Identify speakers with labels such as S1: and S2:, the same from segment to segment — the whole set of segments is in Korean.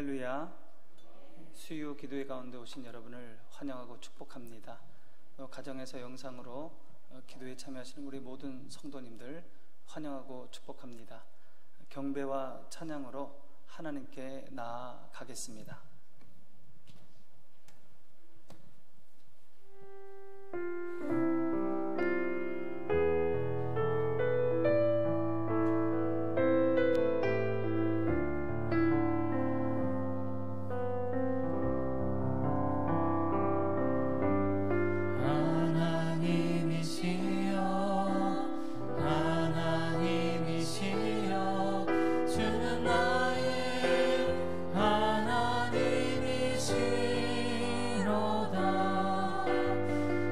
S1: 할렐루야. 수요 기도회 가운데 오신 여러분을 환영하고 축복합니다. 가정에서 영상으로 기도에 참여하시는 우리 모든 성도님들 환영하고 축복합니다. 경배와 찬양으로 하나님께 나아가겠습니다.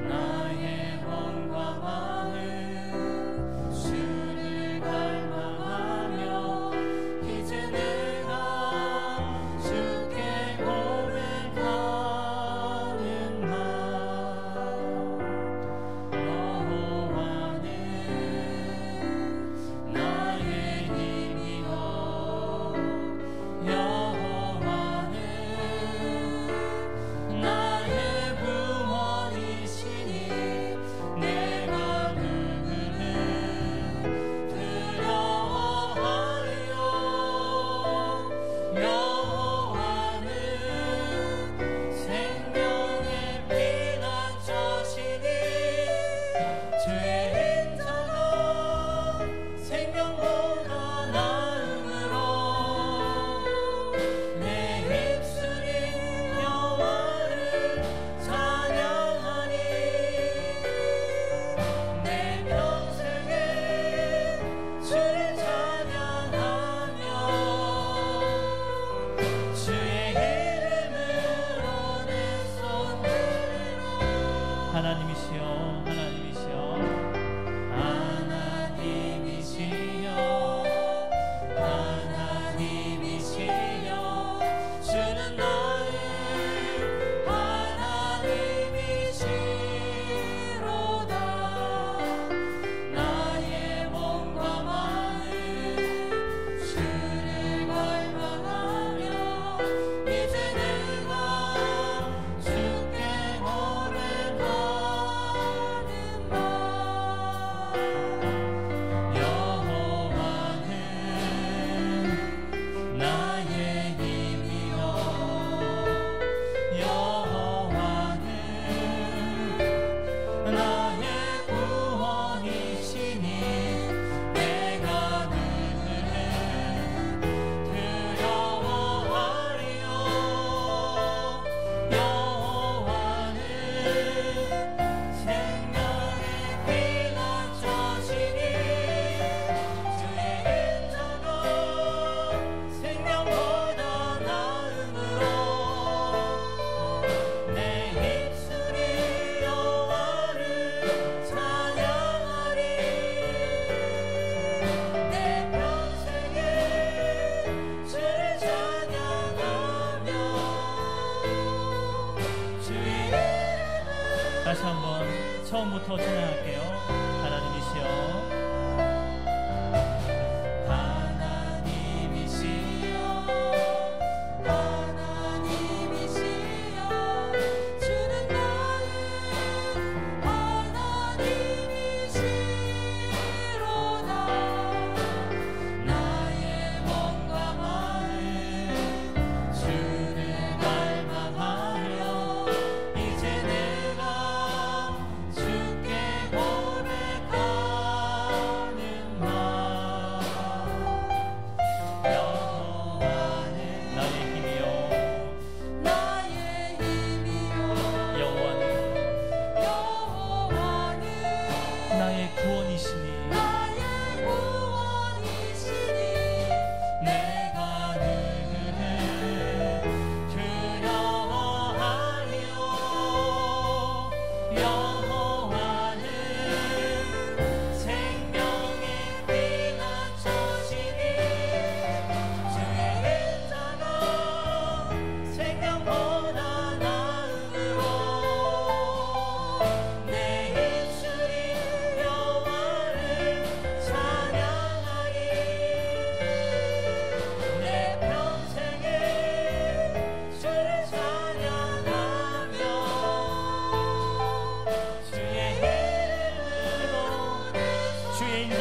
S2: 나의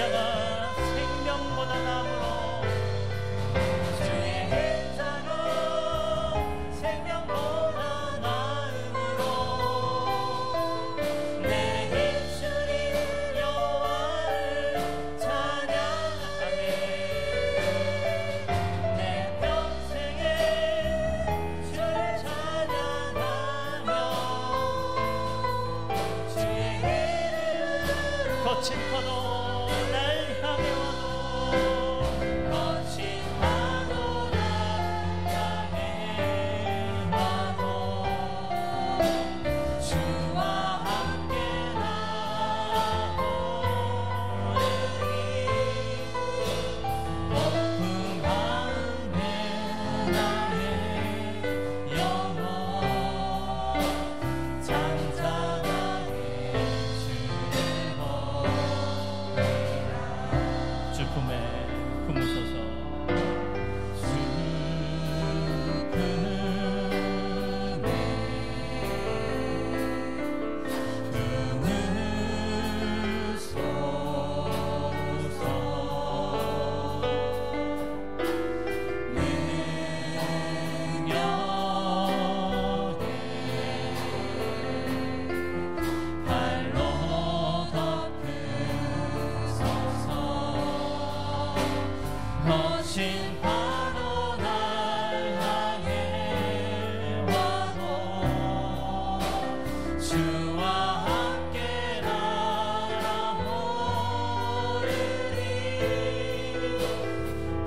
S2: 자가 생명보다 나으로 주의 자가 생명보다 나으로 내 입술이 여호와를 찬양하네 내 평생에 주를 찬양하며 주의 거친 파도 날 향해 와도 거친 파도 날 향해 와도 주와 함께 나오리니 폭풍 가운데 나의 영혼 잠잠하게 주 품에 품으소서 주 품에 거친 파도 날 향해 와도 주와 함께 날아오르리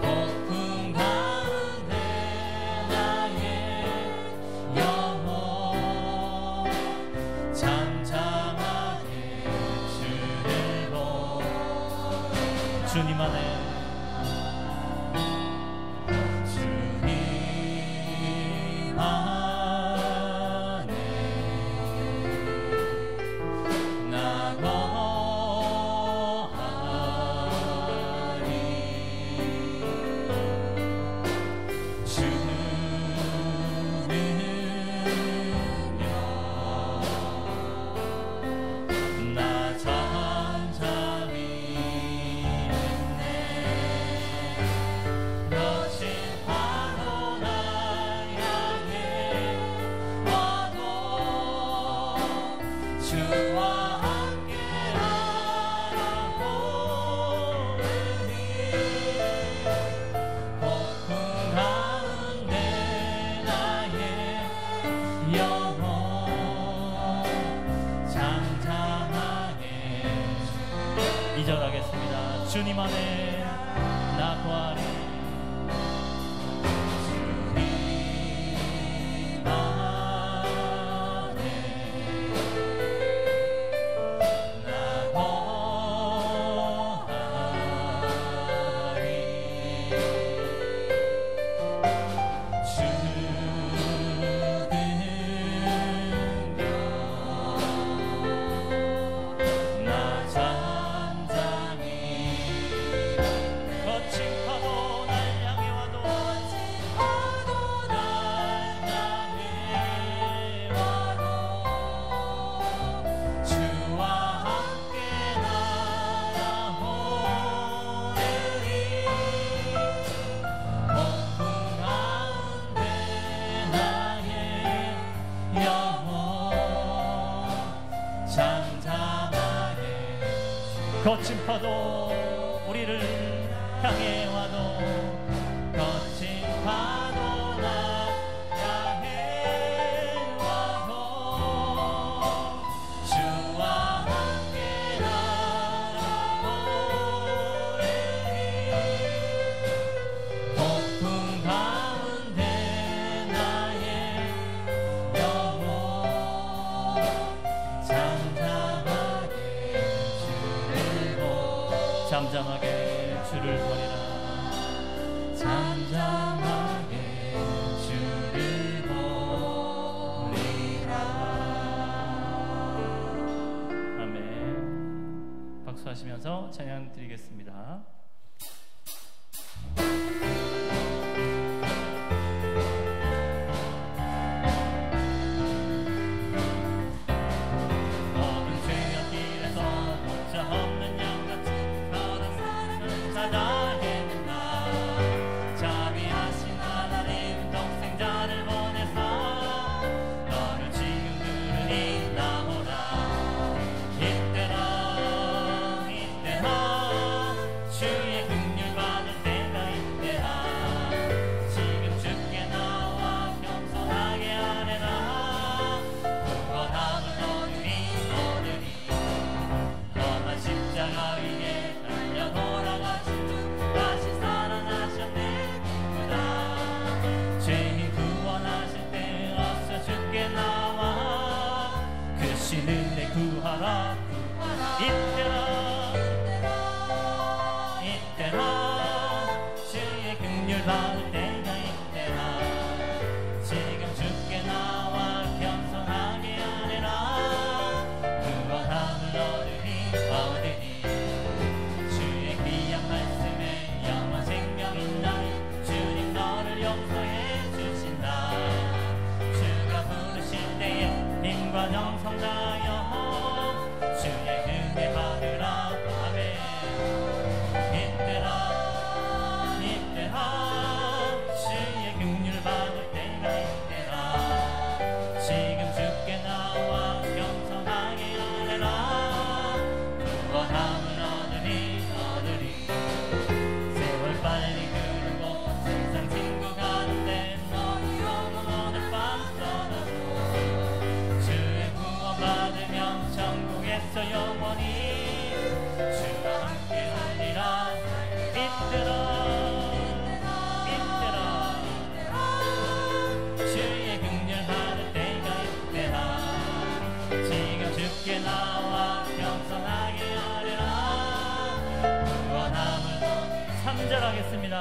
S2: 폭풍 가운데 나의 영혼 잠잠하게 주를 보리라 주님 안에 주와 함께 날아오르니 폭풍 가운데 나의 영혼 잠잠하게 2절 하겠습니다. 주님 안에 나 구하리 거친 파도 우리를 향해 와도 거친 파도 나 향해 와도 주와 함께 날아오르니 폭풍 가운데 나의 영혼 잠잠하게 주를 버리라 잠잠하게 주를 버리라. 아멘. 박수하시면서 찬양 드리겠습니다. 모든 죄악 길에서 목자 없는 양같이 걸어 3절하겠습니다.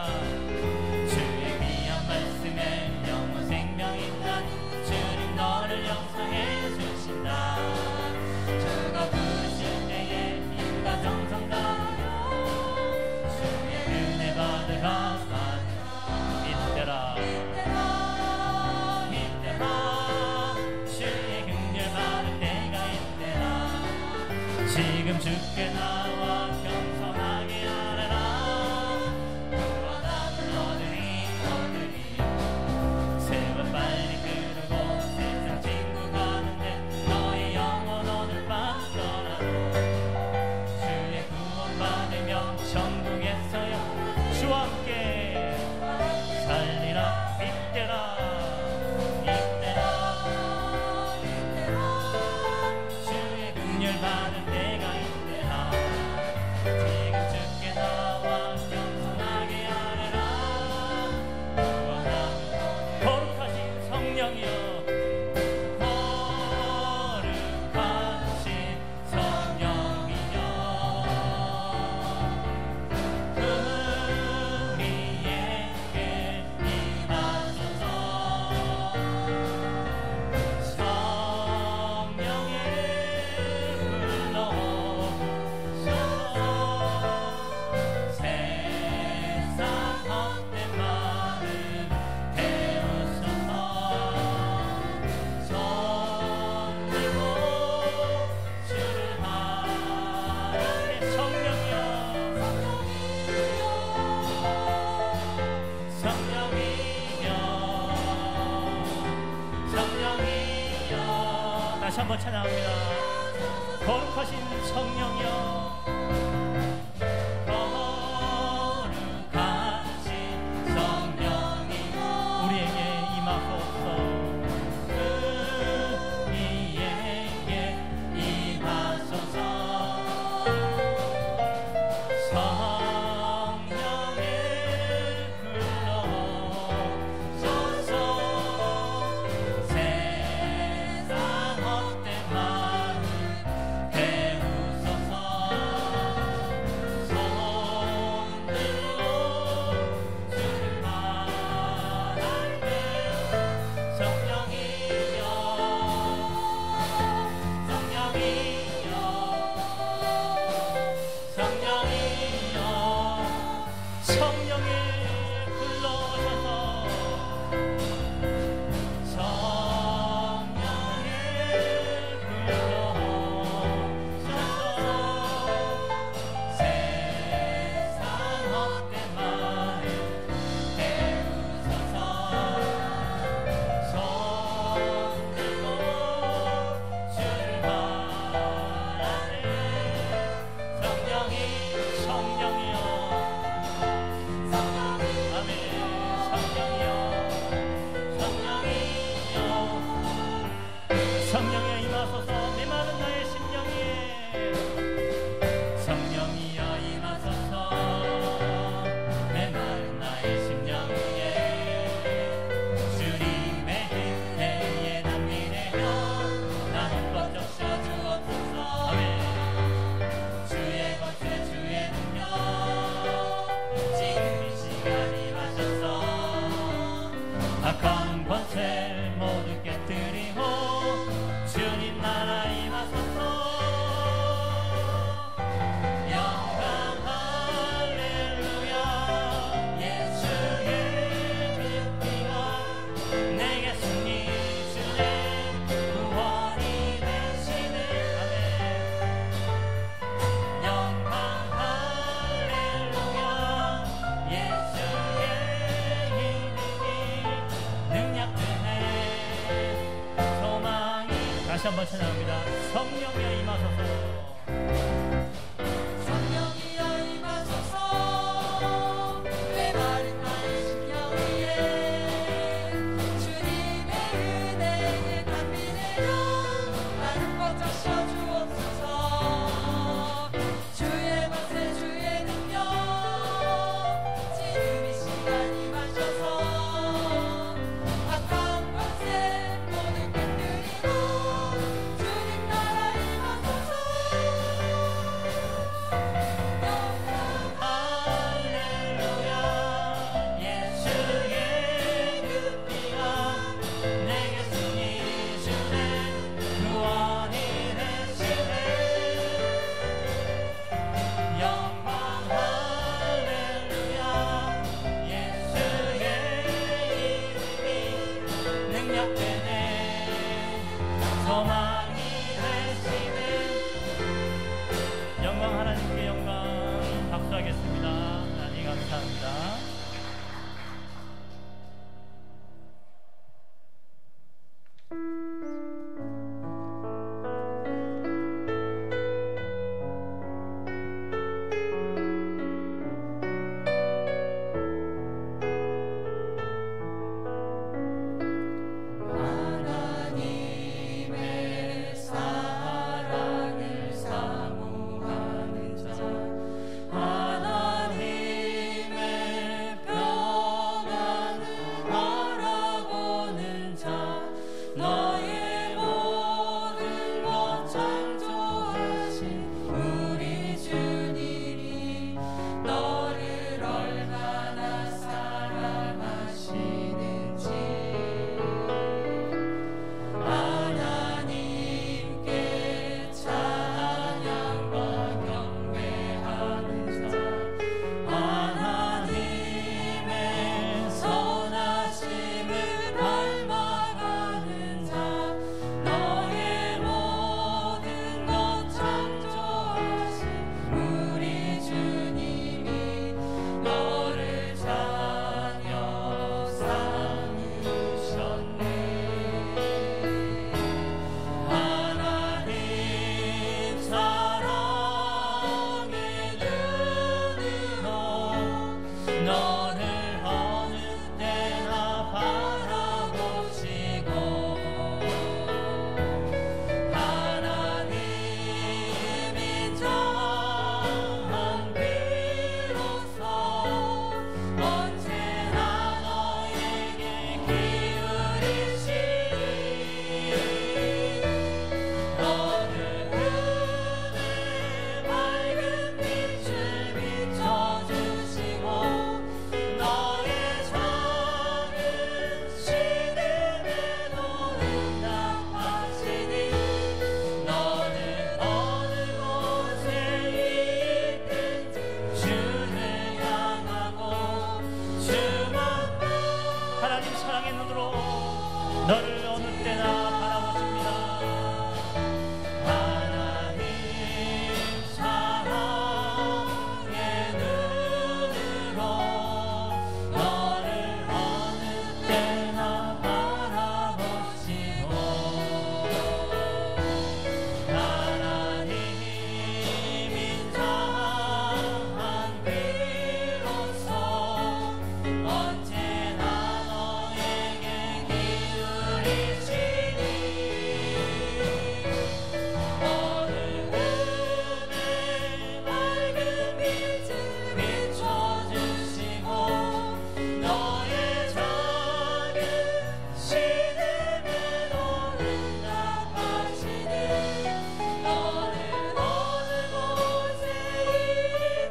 S2: 주의 귀한 말씀에 영원 생명이 있나니 주님 너를 영성해 주신다. 주가 부르실 때에 힘과 정성 다하여 주의 은혜 받으라. 이때라 이때라 주의 긍휼 받을 때가 이때라. 지금 주께 나와 겸손하게 하라. 다시 한번 찬양합니다. 거룩하신 성령이여, 거룩하신 성령이여 우리에게 임하소서. 우리에게 임하소서. 성령을 불러소서. 세상 헛된 마음 태우소서. 다시 한번 찬양합니다. 성령이여 임하소서. 너를 어느 때나 바라보십니다. 하나님 사랑의 눈으로 너를 어느 때나 바라보시고 하나님 인자한 비로소 언제나 너에게 기울이시니 어느 은혜 맑은 빛을 비춰주시고 너의 작은 시름에 너는 답하시니 너는 어느 곳에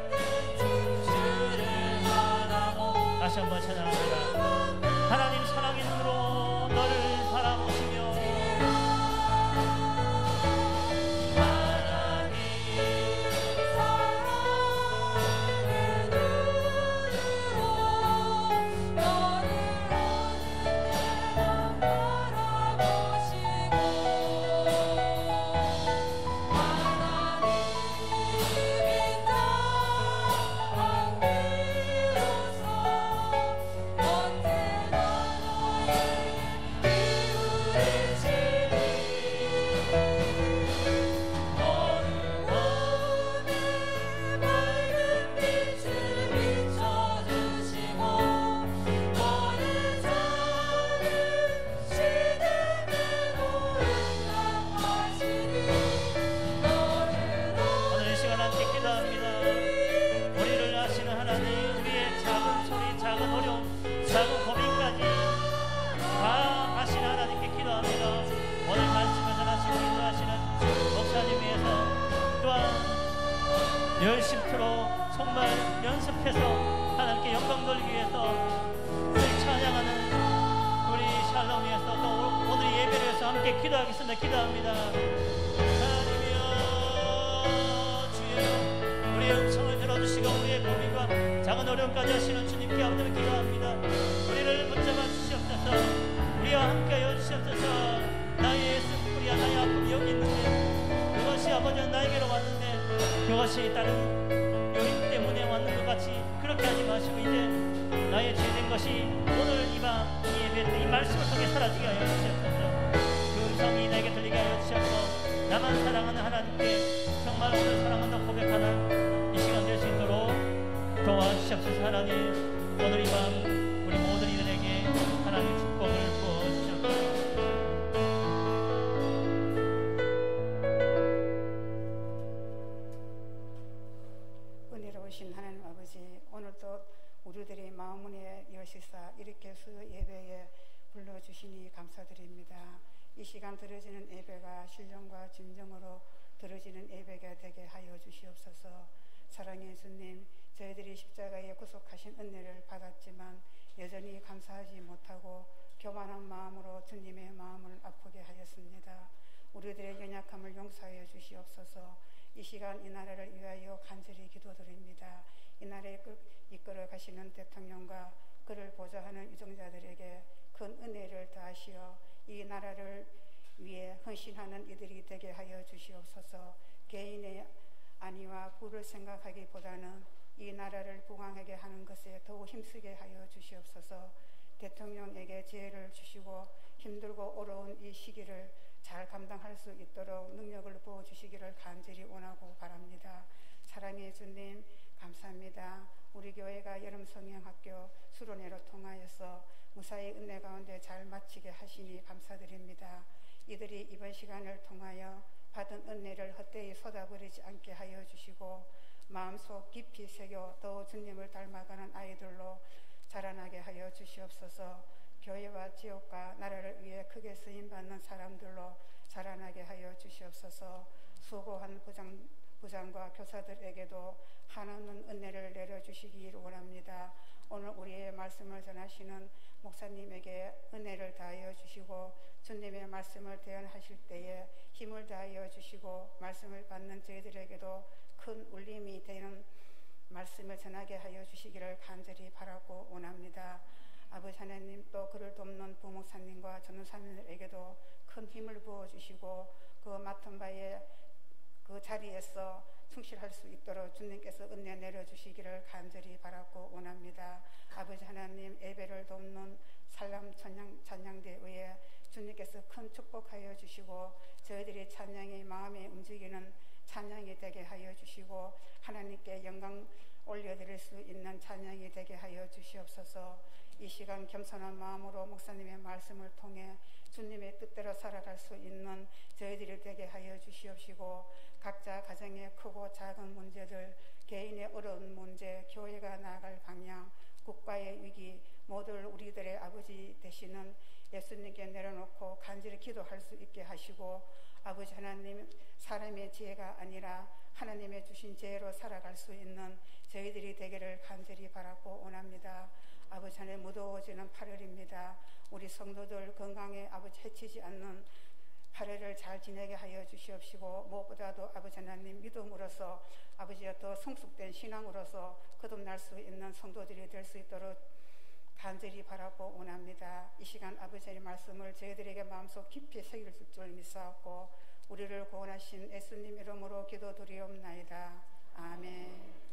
S2: 있든지 주를 바라고 다시 한번 찬양합니다. 하나님 사랑의 눈으로 너를 바라보시며 하나님 사랑의 눈으로 너를 어느 때나 바라보시고 하나님 인자한 비로소
S3: 함께 기도하겠습니다. 기도합니다. 하나님이여 주여 우리의 음성을 들어주시고 우리의 고민과 작은 어려움까지 하시는 주님께 아버지를 기도합니다. 우리를 붙잡아 주시옵소서. 우리와 함께하여 주시옵소서. 나의 슬픔이야 나의 아픔이 여기 있는데 그것이 아버지 나에게로 왔는데 그것이 다른 요인 때문에 왔는 것 같이 그렇게 하지 마시고 이제 나의 죄된 것이 오늘 이 밤 이 예배 때 이 말씀을 통해 사라지게 하여 주시옵소서. 그 음성이 내게 들리게 하여 주시옵소서. 나만 사랑하는 하나님께 정말 오늘 사랑한다 고백하는 이 시간 될 수 있도록 도와주시옵소서. 하나님 오늘 이 밤 우리 모든 이들에게 하나님 축복을 부어주시옵소서.
S4: 은혜로우신 하나님 아버지, 오늘도 우리들의 마음문에 여시사 이렇게 수 예배에 불러주시니 감사드립니다. 이 시간 드려지는 예배가 신령과 진정으로 드려지는 예배가 되게 하여 주시옵소서. 사랑의 주님, 저희들이 십자가에 구속하신 은혜를 받았지만 여전히 감사하지 못하고 교만한 마음으로 주님의 마음을 아프게 하였습니다. 우리들의 연약함을 용서하여 주시옵소서. 이 시간 이 나라를 위하여 간절히 기도드립니다. 이 나라에 이끌어 가시는 대통령과 그를 보좌하는 유정자들에게 큰 은혜를 다하시어 이 나라를 위해 헌신하는 이들이 되게 하여 주시옵소서. 개인의 안위와 부를 생각하기보다는 이 나라를 부강하게 하는 것에 더욱 힘쓰게 하여 주시옵소서. 대통령에게 지혜를 주시고 힘들고 어려운 이 시기를 잘 감당할 수 있도록 능력을 부어주시기를 간절히 원하고 바랍니다. 사랑의 주님 감사합니다. 우리 교회가 여름 성령학교 수련회로 통하여서 무사히 은혜 가운데 잘 마치게 하시니 감사드립니다. 이들이 이번 시간을 통하여 받은 은혜를 헛되이 쏟아버리지 않게 하여 주시고 마음속 깊이 새겨 더 주님을 닮아가는 아이들로 자라나게 하여 주시옵소서. 교회와 지역과 나라를 위해 크게 쓰임받는 사람들로 자라나게 하여 주시옵소서. 수고한 부장과 교사들에게도 한없는 은혜를 내려주시기를 원합니다. 오늘 우리의 말씀을 전하시는 목사님에게 은혜를 다하여 주시고 주님의 말씀을 대언하실 때에 힘을 다하여 주시고 말씀을 받는 저희들에게도 큰 울림이 되는 말씀을 전하게 하여 주시기를 간절히 바라고 원합니다. 아버지 하나님, 또 그를 돕는 부목사님과 전도사님들에게도 큰 힘을 부어주시고 그 맡은 바에 그 자리에서 충실할 수 있도록 주님께서 은혜 내려주시기를 간절히 바라고 원합니다. 아버지 하나님, 예배를 돕는 살람 찬양대회에 주님께서 큰 축복하여 주시고 저희들이 찬양이 마음에 움직이는 찬양이 되게 하여 주시고 하나님께 영광 올려드릴 수 있는 찬양이 되게 하여 주시옵소서. 이 시간 겸손한 마음으로 목사님의 말씀을 통해 주님의 뜻대로 살아갈 수 있는 저희들이 되게 하여 주시옵시고 각자 가정의 크고 작은 문제들, 개인의 어려운 문제, 교회가 나아갈 방향, 국가의 위기, 모두 우리들의 아버지 되시는 예수님께 내려놓고 간절히 기도할 수 있게 하시고 아버지 하나님, 사람의 지혜가 아니라 하나님의 주신 지혜로 살아갈 수 있는 저희들이 되기를 간절히 바라고 원합니다. 아버지 하나님, 무더워지는 8월입니다. 우리 성도들 건강에 아버지 해치지 않는 8월을 잘 지내게 하여 주시옵시고 무엇보다도 아버지 하나님 믿음으로서 아버지와 더 성숙된 신앙으로서 거듭날 수 있는 성도들이 될 수 있도록 간절히 바라고 원합니다. 이 시간 아버지의 말씀을 저희들에게 마음속 깊이 새길 줄 믿사옵고 우리를 구원하신 예수님 이름으로 기도드리옵나이다. 아멘.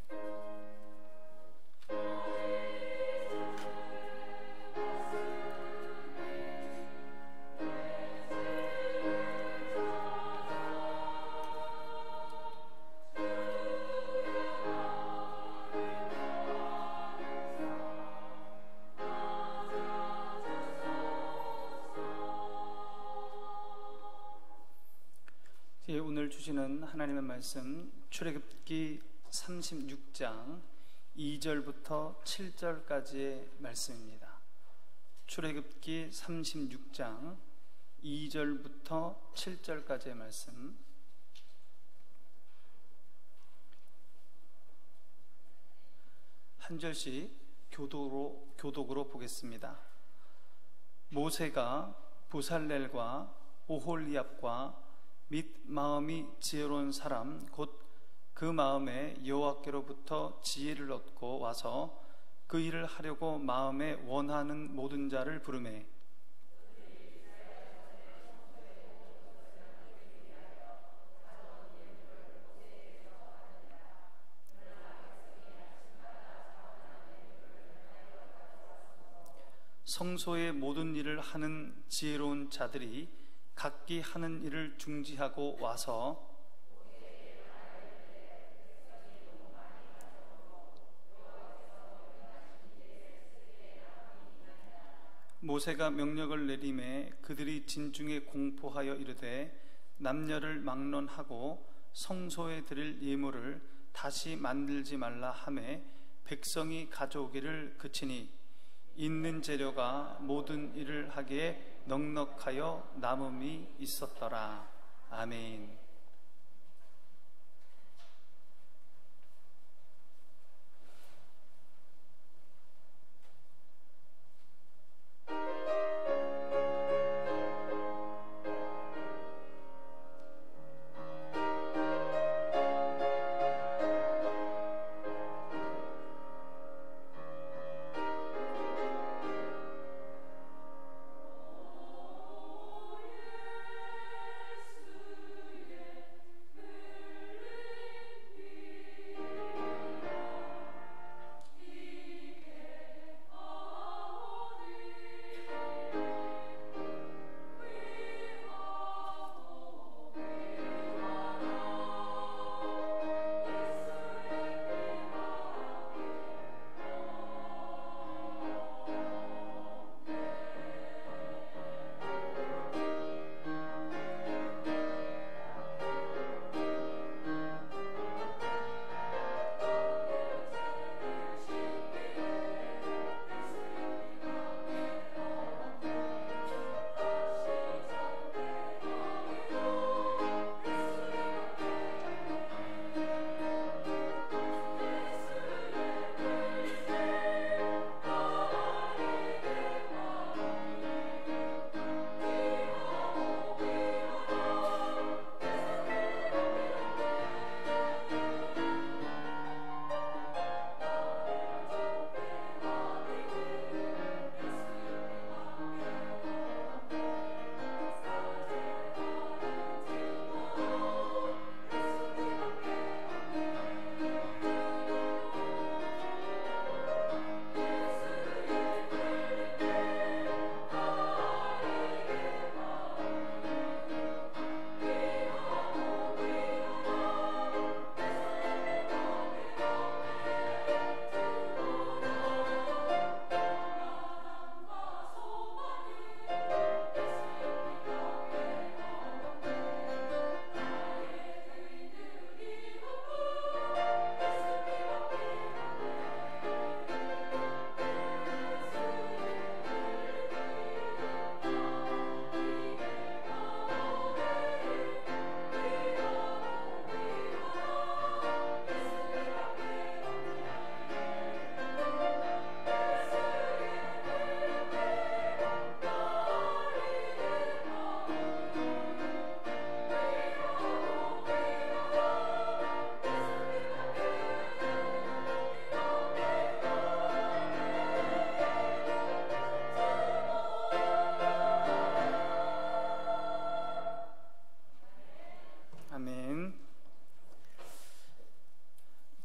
S1: 오늘 주시는 하나님의 말씀 출애굽기 36장 2절부터 7절까지의 말씀입니다. 출애굽기 36장 2절부터 7절까지의 말씀. 한 절씩 교독으로 보겠습니다. 모세가 부살렐과 오홀리압과 및 마음이 지혜로운 사람 곧 그 마음에 여호와께로부터 지혜를 얻고 와서 그 일을 하려고 마음에 원하는 모든 자를 부르매 성소의 모든 일을 하는 지혜로운 자들이 각기 하는 일을 중지하고 와서 모세가 명령을 내림에 그들이 진중에 공포하여 이르되 남녀를 막론하고 성소에 드릴 예물을 다시 만들지 말라 하매 백성이 가져오기를 그치니 있는 재료가 모든 일을 하기에 넉넉하여 남음이 있었더라. 아멘.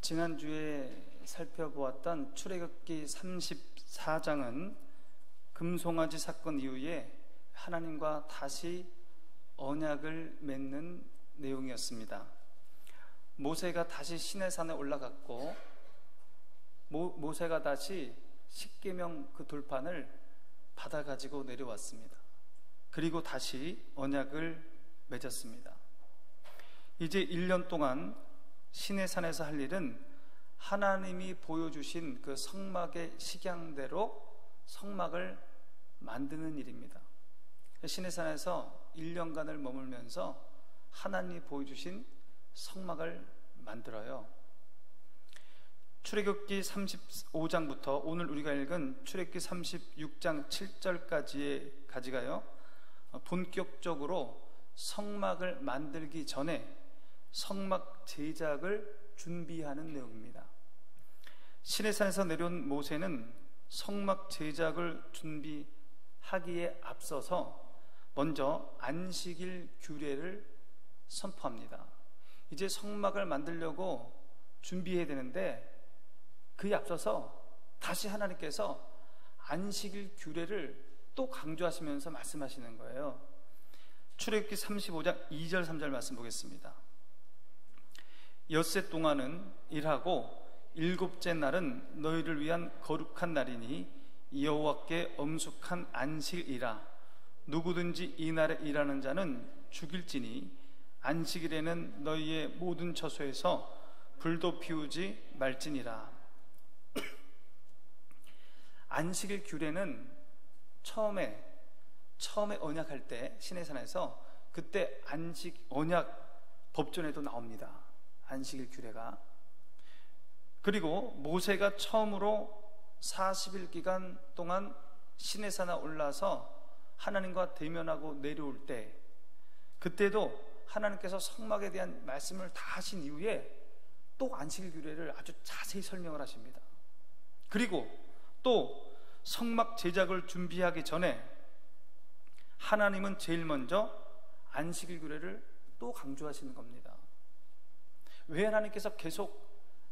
S1: 지난주에 살펴보았던 출애굽기 34장은 금송아지 사건 이후에 하나님과 다시 언약을 맺는 내용이었습니다. 모세가 다시 시내산에 올라갔고 모세가 다시 십계명 그 돌판을 받아가지고 내려왔습니다. 그리고 다시 언약을 맺었습니다. 이제 1년 동안 시내산에서 할 일은 하나님이 보여주신 그 성막의 식양대로 성막을 만드는 일입니다. 시내산에서 1년간을 머물면서 하나님이 보여주신 성막을 만들어요. 출애굽기 35장부터 오늘 우리가 읽은 출애굽기 36장 7절까지가요 본격적으로 성막을 만들기 전에 성막 제작을 준비하는 내용입니다. 시내산에서 내려온 모세는 성막 제작을 준비하기에 앞서서 먼저 안식일 규례를 선포합니다. 이제 성막을 만들려고 준비해야 되는데 그에 앞서서 다시 하나님께서 안식일 규례를 또 강조하시면서 말씀하시는 거예요. 출애굽기 35장 2절 3절 말씀 보겠습니다. 엿새 동안은 일하고 일곱째 날은 너희를 위한 거룩한 날이니 여호와께 엄숙한 안식이라. 누구든지 이 날에 일하는 자는 죽일지니 안식일에는 너희의 모든 처소에서 불도 피우지 말지니라. 안식일 규례는 처음에 언약할 때 시내산에서 그때 안식 언약 법전에도 나옵니다. 안식일 규례가. 그리고 모세가 처음으로 40일 기간 동안 시내산에 올라서 하나님과 대면하고 내려올 때 그때도 하나님께서 성막에 대한 말씀을 다 하신 이후에 또 안식일 규례를 아주 자세히 설명을 하십니다. 그리고 또 성막 제작을 준비하기 전에 하나님은 제일 먼저 안식일 규례를 또 강조하시는 겁니다. 왜 하나님께서 계속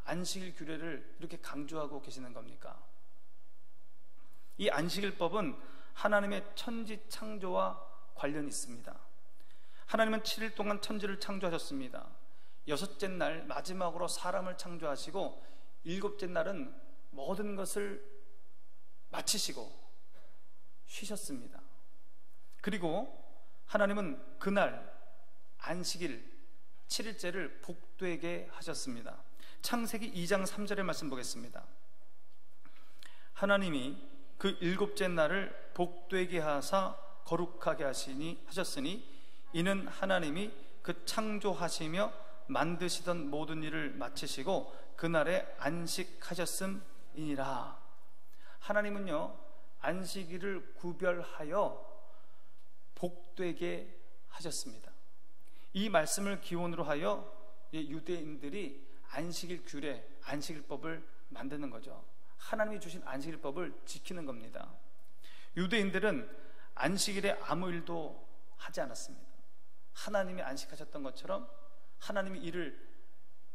S1: 안식일 규례를 이렇게 강조하고 계시는 겁니까? 이 안식일법은 하나님의 천지 창조와 관련이 있습니다. 하나님은 7일 동안 천지를 창조하셨습니다. 6째 날 마지막으로 사람을 창조하시고 7째 날은 모든 것을 마치시고 쉬셨습니다. 그리고 하나님은 그날 안식일 7일째를 복되게 하셨습니다. 창세기 2장 3절의 말씀 보겠습니다. 하나님이 그 7째 날을 복되게 하사 거룩하게 하셨으니 이는 하나님이 그 창조하시며 만드시던 모든 일을 마치시고 그날에 안식하셨음이니라. 하나님은요 안식일을 구별하여 복되게 하셨습니다. 이 말씀을 기원으로 하여 유대인들이 안식일 규례, 안식일법을 만드는 거죠. 하나님이 주신 안식일법을 지키는 겁니다. 유대인들은 안식일에 아무 일도 하지 않았습니다. 하나님이 안식하셨던 것처럼 하나님이 일을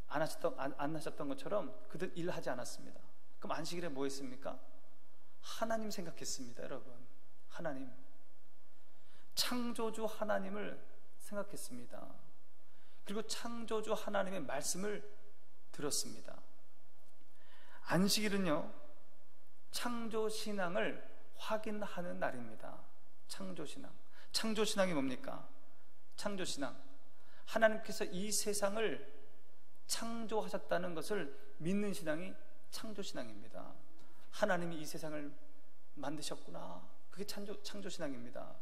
S1: 안 하셨던 것처럼 그들 일하지 않았습니다. 그럼 안식일에 뭐 했습니까? 하나님 생각했습니다. 여러분, 하나님, 창조주 하나님을 생각했습니다. 그리고 창조주 하나님의 말씀을 들었습니다. 안식일은요 창조신앙을 확인하는 날입니다. 창조신앙이 뭡니까? 창조신앙, 하나님께서 이 세상을 창조하셨다는 것을 믿는 신앙이 창조신앙입니다. 하나님이 이 세상을 만드셨구나, 그게 창조신앙입니다.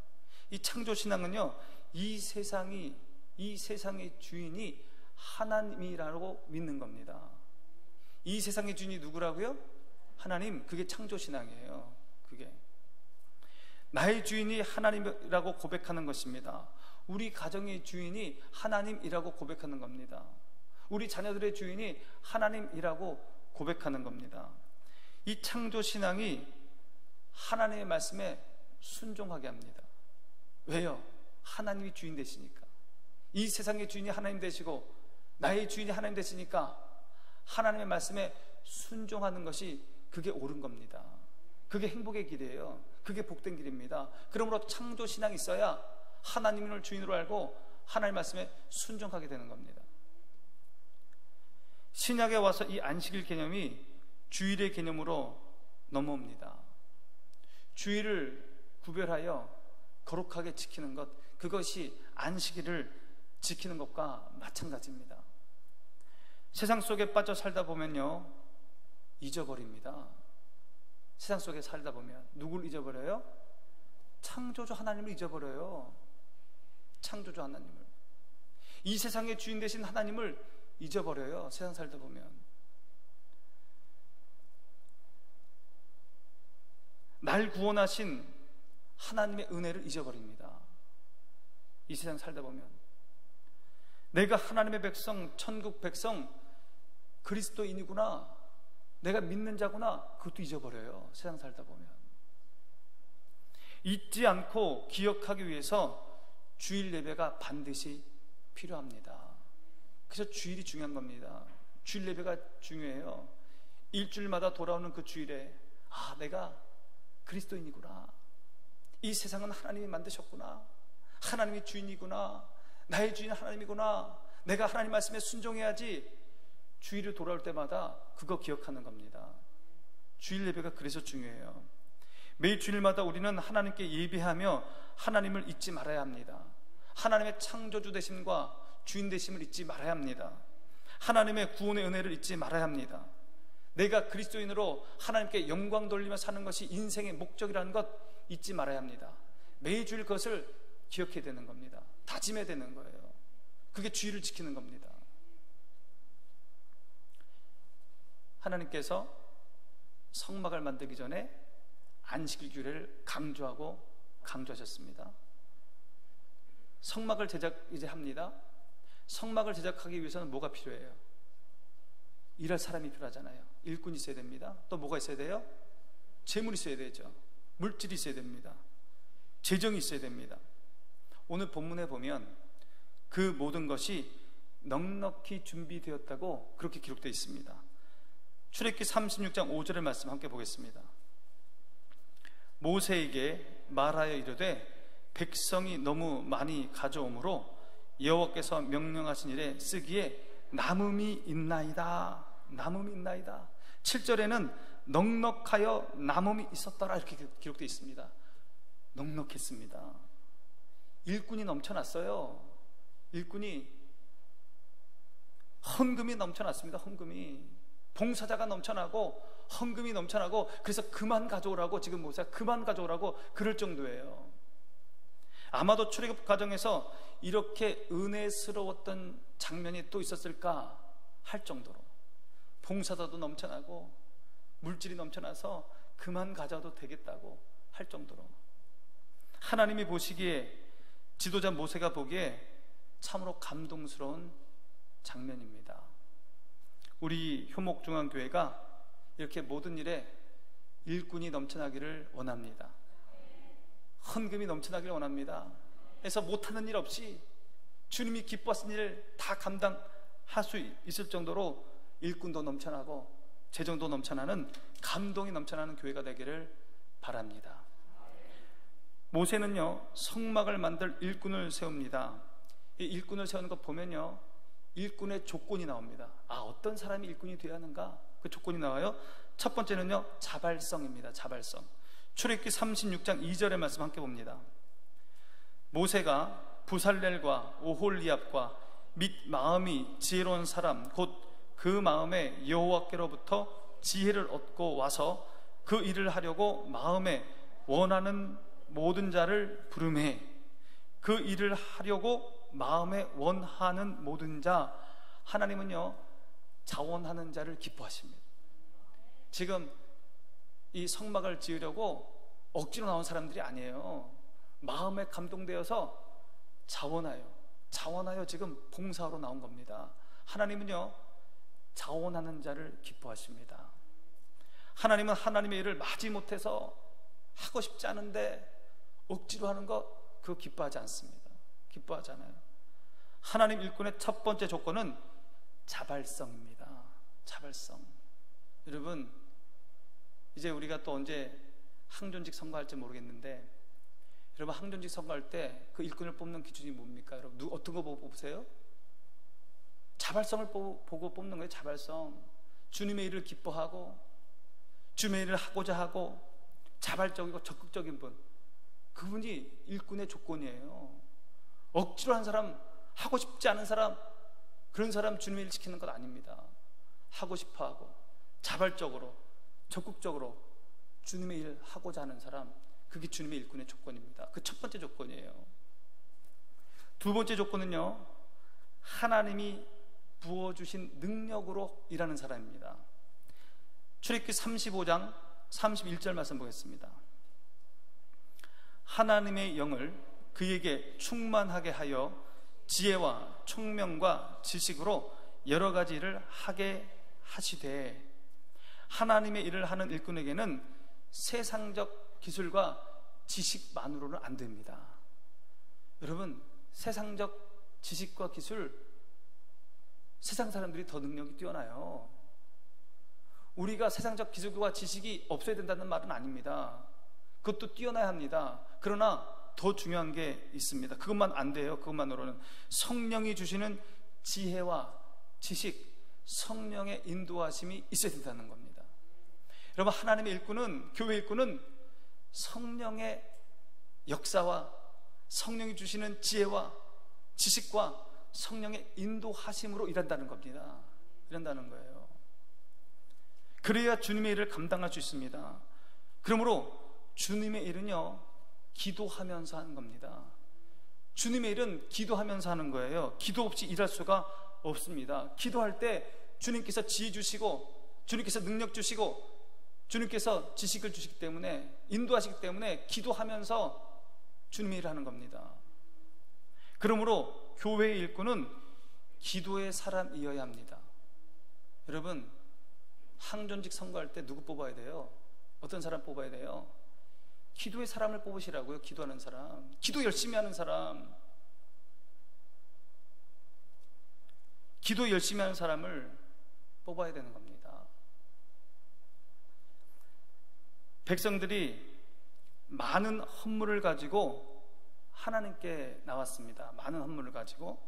S1: 이 창조신앙은요 이 세상의 주인이 하나님이라고 믿는 겁니다. 이 세상의 주인이 누구라고요? 하나님. 그게 창조신앙이에요. 그게 나의 주인이 하나님이라고 고백하는 것입니다. 우리 가정의 주인이 하나님이라고 고백하는 겁니다. 우리 자녀들의 주인이 하나님이라고 고백하는 겁니다. 이 창조신앙이 하나님의 말씀에 순종하게 합니다. 왜요? 하나님이 주인 되시니까. 이 세상의 주인이 하나님 되시고 나의 주인이 하나님 되시니까 하나님의 말씀에 순종하는 것이 그게 옳은 겁니다. 그게 행복의 길이에요. 그게 복된 길입니다. 그러므로 창조신앙이 있어야 하나님을 주인으로 알고 하나님의 말씀에 순종하게 되는 겁니다. 신약에 와서 이 안식일 개념이 주일의 개념으로 넘어옵니다. 주일을 구별하여 거룩하게 지키는 것, 그것이 안식일을 지키는 것과 마찬가지입니다. 세상 속에 빠져 살다 보면요 잊어버립니다. 세상 속에 살다 보면 누굴 잊어버려요? 창조주 하나님을 잊어버려요. 창조주 하나님을, 이 세상의 주인 되신 하나님을 잊어버려요. 세상 살다 보면 날 구원하신 하나님의 은혜를 잊어버립니다. 이 세상 살다 보면 내가 하나님의 백성, 천국 백성, 그리스도인이구나, 내가 믿는 자구나, 그것도 잊어버려요. 세상 살다 보면. 잊지 않고 기억하기 위해서 주일 예배가 반드시 필요합니다. 그래서 주일이 중요한 겁니다. 주일 예배가 중요해요. 일주일마다 돌아오는 그 주일에 내가 그리스도인이구나, 이 세상은 하나님이 만드셨구나, 하나님이 주인이구나, 나의 주인은 하나님이구나, 내가 하나님 말씀에 순종해야지. 주일이 돌아올 때마다 그거 기억하는 겁니다. 주일 예배가 그래서 중요해요. 매일 주일마다 우리는 하나님께 예배하며 하나님을 잊지 말아야 합니다. 하나님의 창조주 되심과 주인 되심을 잊지 말아야 합니다. 하나님의 구원의 은혜를 잊지 말아야 합니다. 내가 그리스도인으로 하나님께 영광 돌리며 사는 것이 인생의 목적이라는 것 잊지 말아야 합니다. 매주일 그것을 기억해야 되는 겁니다. 다짐해야 되는 거예요. 그게 주일을 지키는 겁니다. 하나님께서 성막을 만들기 전에 안식일주일을 강조하셨습니다. 성막을 합니다. 성막을 제작하기 위해서는 뭐가 필요해요? 일할 사람이 필요하잖아요. 일꾼이 있어야 됩니다. 또 뭐가 있어야 돼요? 재물이 있어야 되죠. 물질이 있어야 됩니다. 재정이 있어야 됩니다. 오늘 본문에 보면 그 모든 것이 넉넉히 준비되었다고 그렇게 기록되어 있습니다. 출애굽기 36장 5절의 말씀 함께 보겠습니다. 모세에게 말하여 이르되 백성이 너무 많이 가져오므로 여호와께서 명령하신 일에 쓰기에 남음이 있나이다. 남음이 있나이다. 7절에는 넉넉하여 남음이 있었더라 이렇게 기록되어 있습니다. 넉넉했습니다. 일꾼이 넘쳐났어요. 일꾼이, 헌금이 넘쳐났습니다. 헌금이, 봉사자가 넘쳐나고 헌금이 넘쳐나고, 그래서 그만 가져오라고, 지금 모세가 그만 가져오라고 그럴 정도예요. 아마도 출애굽 과정에서 이렇게 은혜스러웠던 장면이 또 있었을까 할 정도로 봉사자도 넘쳐나고 물질이 넘쳐나서 그만 가져도 되겠다고 할 정도로, 하나님이 보시기에, 지도자 모세가 보기에 참으로 감동스러운 장면입니다. 우리 효목중앙교회가 이렇게 모든 일에 일꾼이 넘쳐나기를 원합니다. 헌금이 넘쳐나기를 원합니다. 그래서 못하는 일 없이 주님이 기뻐하신 일을 다 감당할 수 있을 정도로 일꾼도 넘쳐나고 재정도 넘쳐나는, 감동이 넘쳐나는 교회가 되기를 바랍니다. 모세는요, 성막을 만들 일꾼을 세웁니다. 이 일꾼을 세우는 것 보면요, 일꾼의 조건이 나옵니다. 어떤 사람이 일꾼이 되어야 하는가? 그 조건이 나와요. 첫 번째는요, 자발성입니다. 자발성. 출애굽기 36장 2절의 말씀 함께 봅니다. 모세가 부살렐과 오홀리압과 및 마음이 지혜로운 사람 곧 그 마음에 여호와께로부터 지혜를 얻고 와서 그 일을 하려고 마음에 원하는 모든 자를 부르매, 그 일을 하려고 마음에 원하는 모든 자, 하나님은요 자원하는 자를 기뻐하십니다. 지금 이 성막을 지으려고 억지로 나온 사람들이 아니에요. 마음에 감동되어서 자원하여 지금 봉사하러 나온 겁니다. 하나님은요 자원하는 자를 기뻐하십니다. 하나님은 하나님의 일을 마지못해서 하고 싶지 않은데 억지로 하는 것, 그거 기뻐하지 않습니다. 기뻐하지 않아요. 하나님 일꾼의 첫 번째 조건은 자발성입니다. 자발성. 여러분, 이제 우리가 또 언제 항존직 선거할지 모르겠는데, 여러분 항존직 선거할 때 그 일꾼을 뽑는 기준이 뭡니까? 여러분 어떤 거 보고 뽑으세요? 자발성을 보고 뽑는 거예요. 자발성. 주님의 일을 기뻐하고 주님의 일을 하고자 하고 자발적이고 적극적인 분, 그분이 일꾼의 조건이에요. 억지로 한 사람, 하고 싶지 않은 사람, 그런 사람 주님의 일 시키는 것 아닙니다. 하고 싶어하고 자발적으로 적극적으로 주님의 일을 하고자 하는 사람, 그게 주님의 일꾼의 조건입니다. 그 첫 번째 조건이에요. 두 번째 조건은요, 하나님이 부어주신 능력으로 일하는 사람입니다. 출애굽기 35장 31절 말씀 보겠습니다. 하나님의 영을 그에게 충만하게 하여 지혜와 총명과 지식으로 여러 가지 일을 하게 하시되, 하나님의 일을 하는 일꾼에게는 세상적 기술과 지식만으로는 안 됩니다. 여러분, 세상적 지식과 기술, 세상 사람들이 더 능력이 뛰어나요. 우리가 세상적 기술과 지식이 없어야 된다는 말은 아닙니다. 그것도 뛰어나야 합니다. 그러나 더 중요한 게 있습니다. 그것만 안 돼요. 그것만으로는 성령이 주시는 지혜와 지식, 성령의 인도하심이 있어야 된다는 겁니다. 여러분, 하나님의 일꾼은, 교회 일꾼은 성령의 역사와 성령이 주시는 지혜와 지식과 성령의 인도하심으로 일한다는 겁니다. 일한다는 거예요. 그래야 주님의 일을 감당할 수 있습니다. 그러므로 주님의 일은요, 기도하면서 하는 겁니다. 주님의 일은 기도하면서 하는 거예요. 기도 없이 일할 수가 없습니다. 기도할 때 주님께서 지혜 주시고, 주님께서 능력 주시고, 주님께서 지식을 주시기 때문에, 인도하시기 때문에 기도하면서 주님의 일을 하는 겁니다. 그러므로 교회의 일꾼은 기도의 사람이어야 합니다. 여러분, 항존직 선거할 때 누구 뽑아야 돼요? 어떤 사람 뽑아야 돼요? 기도의 사람을 뽑으시라고요. 기도하는 사람, 기도 열심히 하는 사람, 기도 열심히 하는 사람을 뽑아야 되는 겁니다. 백성들이 많은 헌물을 가지고 하나님께 나왔습니다. 많은 헌물을 가지고.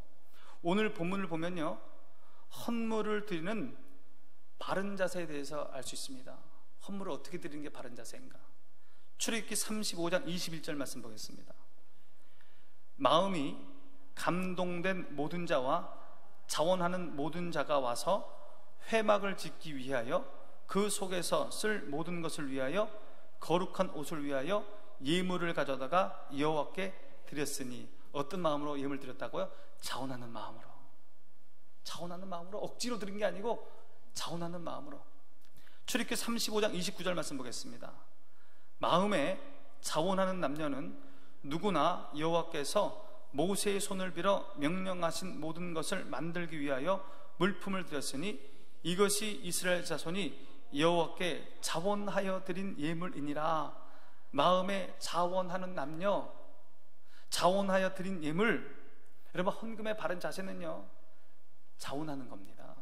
S1: 오늘 본문을 보면요, 헌물을 드리는 바른 자세에 대해서 알 수 있습니다. 헌물을 어떻게 드리는 게 바른 자세인가? 출애굽기 35장 21절 말씀 보겠습니다. 마음이 감동된 모든 자와 자원하는 모든 자가 와서 회막을 짓기 위하여 그 속에서 쓸 모든 것을 위하여 거룩한 옷을 위하여 예물을 가져다가 여호와께 드렸으니. 어떤 마음으로 예물을 드렸다고요? 자원하는 마음으로. 자원하는 마음으로. 억지로 드린 게 아니고 자원하는 마음으로. 출애굽기 35장 29절 말씀 보겠습니다. 마음에 자원하는 남녀는 누구나 여호와께서 모세의 손을 빌어 명령하신 모든 것을 만들기 위하여 물품을 드렸으니 이것이 이스라엘 자손이 여호와께 자원하여 드린 예물이니라. 마음에 자원하는 남녀, 자원하여 드린 예물. 여러분, 헌금의 바른 자세는요, 자원하는 겁니다.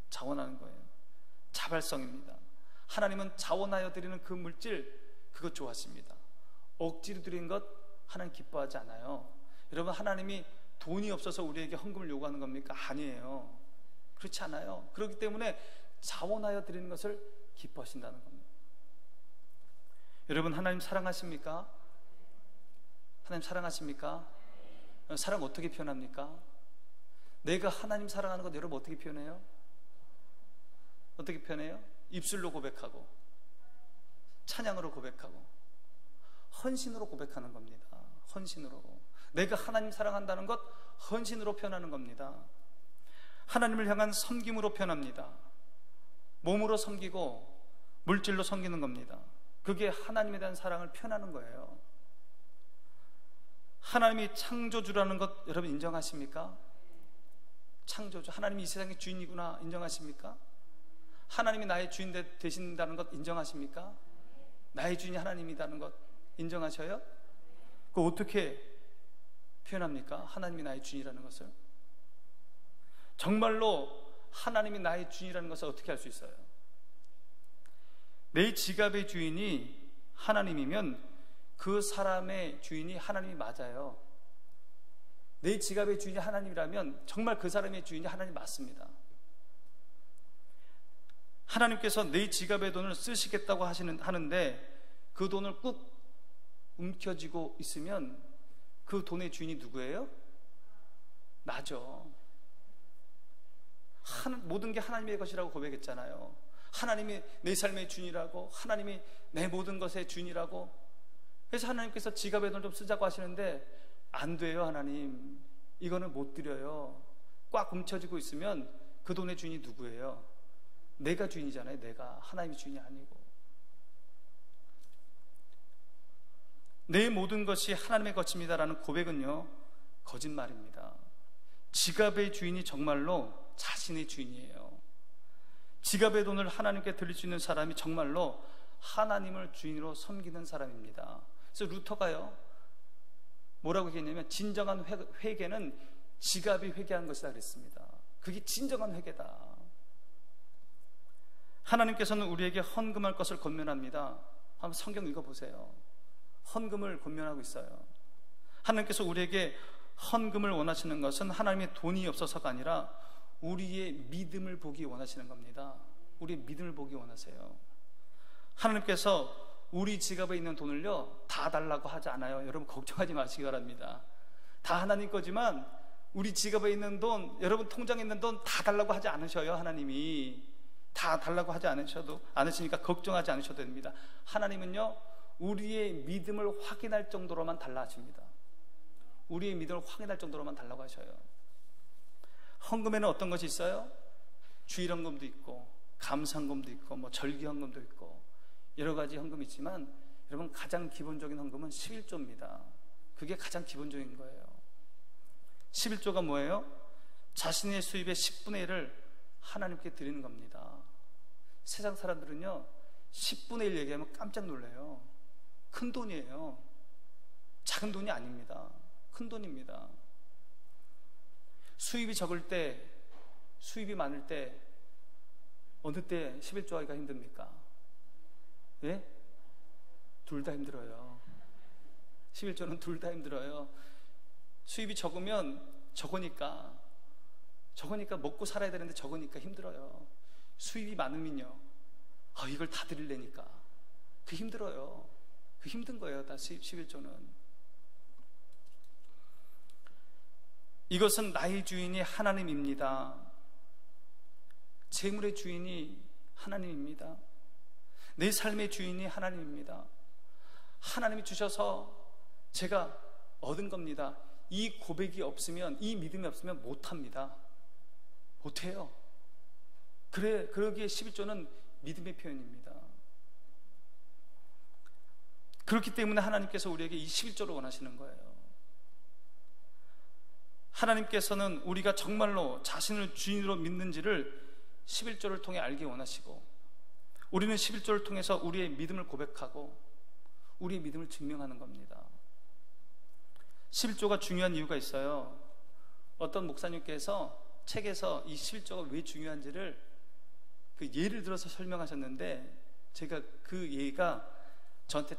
S1: 자원하는 거예요. 자발성입니다. 하나님은 자원하여 드리는 그 물질, 그것 좋아하십니다. 억지로 드린 것 하나님 기뻐하지 않아요. 여러분, 하나님이 돈이 없어서 우리에게 헌금을 요구하는 겁니까? 아니에요. 그렇지 않아요. 그렇기 때문에 자원하여 드리는 것을 기뻐하신다는 겁니다. 여러분, 하나님 사랑하십니까? 하나님 사랑하십니까? 사랑 어떻게 표현합니까? 내가 하나님 사랑하는 것 여러분 어떻게 표현해요? 어떻게 표현해요? 입술로 고백하고, 찬양으로 고백하고, 헌신으로 고백하는 겁니다. 헌신으로. 내가 하나님 사랑한다는 것 헌신으로 표현하는 겁니다. 하나님을 향한 섬김으로 표현합니다. 몸으로 섬기고 물질로 섬기는 겁니다. 그게 하나님에 대한 사랑을 표현하는 거예요. 하나님이 창조주라는 것 여러분 인정하십니까? 창조주, 하나님이 이 세상의 주인이구나 인정하십니까? 하나님이 나의 주인 되신다는 것 인정하십니까? 나의 주인이 하나님이라는 것 인정하셔요? 그거 어떻게 표현합니까? 하나님이 나의 주인이라는 것을. 정말로 하나님이 나의 주인이라는 것을 어떻게 할 수 있어요? 내 지갑의 주인이 하나님이면 그 사람의 주인이 하나님이 맞아요. 내 지갑의 주인이 하나님이라면 정말 그 사람의 주인이 하나님 맞습니다. 하나님께서 내 지갑의 돈을 쓰시겠다고 하는데 그 돈을 꾹 움켜쥐고 있으면 그 돈의 주인이 누구예요? 나죠. 모든 게 하나님의 것이라고 고백했잖아요. 하나님이 내 삶의 주인이라고, 하나님이 내 모든 것의 주인이라고. 그래서 하나님께서 지갑의 돈을 좀 쓰자고 하시는데 안 돼요. 하나님, 이거는 못 드려요. 꽉 움켜쥐고 있으면 그 돈의 주인이 누구예요? 내가 주인이잖아요. 내가. 하나님이 주인이 아니고. 내 모든 것이 하나님의 것입니다라는 고백은요, 거짓말입니다. 지갑의 주인이 정말로 자신의 주인이에요. 지갑의 돈을 하나님께 드릴 수 있는 사람이 정말로 하나님을 주인으로 섬기는 사람입니다. 그래서 루터가요, 뭐라고 얘기했냐면, 진정한 회개는 지갑이 회개한 것이다 그랬습니다. 그게 진정한 회개다. 하나님께서는 우리에게 헌금할 것을 권면합니다. 한번 성경 읽어보세요. 헌금을 권면하고 있어요. 하나님께서 우리에게 헌금을 원하시는 것은 하나님의 돈이 없어서가 아니라 우리의 믿음을 보기 원하시는 겁니다. 우리의 믿음을 보기 원하세요. 하나님께서 우리 지갑에 있는 돈을요, 다 달라고 하지 않아요. 여러분 걱정하지 마시기 바랍니다. 다 하나님 거지만 우리 지갑에 있는 돈, 여러분 통장에 있는 돈 다 달라고 하지 않으셔요. 하나님이 다 달라고 하지 않으시니까 걱정하지 않으셔도 됩니다. 하나님은요, 우리의 믿음을 확인할 정도로만 달라 하십니다. 우리의 믿음을 확인할 정도로만 달라고 하셔요. 헌금에는 어떤 것이 있어요? 주일헌금도 있고 감사헌금도 있고 뭐 절기헌금도 있고 여러 가지 헌금이 있지만, 여러분 가장 기본적인 헌금은 11조입니다. 그게 가장 기본적인 거예요. 11조가 뭐예요? 자신의 수입의 10분의 1을 하나님께 드리는 겁니다. 세상 사람들은요, 10분의 1 얘기하면 깜짝 놀래요. 큰 돈이에요. 작은 돈이 아닙니다. 큰 돈입니다. 수입이 적을 때, 수입이 많을 때 어느 때 11조 하기가 힘듭니까? 예? 둘 다 힘들어요. 11조는 둘 다 힘들어요. 수입이 적으면 적으니까 먹고 살아야 되는데 적으니까 힘들어요. 수입이 많으면요, 이걸 다 드리려니까 그 힘들어요. 그 힘든 거예요. 다 11조는. 이것은 나의 주인이 하나님입니다. 재물의 주인이 하나님입니다. 내 삶의 주인이 하나님입니다. 하나님이 주셔서 제가 얻은 겁니다. 이 고백이 없으면, 이 믿음이 없으면 못합니다. 못해요. 그러기에 11조는 믿음의 표현입니다. 그렇기 때문에 하나님께서 우리에게 이 11조를 원하시는 거예요. 하나님께서는 우리가 정말로 자신을 주인으로 믿는지를 11조를 통해 알기 원하시고, 우리는 11조를 통해서 우리의 믿음을 고백하고 우리의 믿음을 증명하는 겁니다. 11조가 중요한 이유가 있어요. 어떤 목사님께서 책에서 이 11조가 왜 중요한지를 그 예를 들어서 설명하셨는데, 제가 그 예가 저한테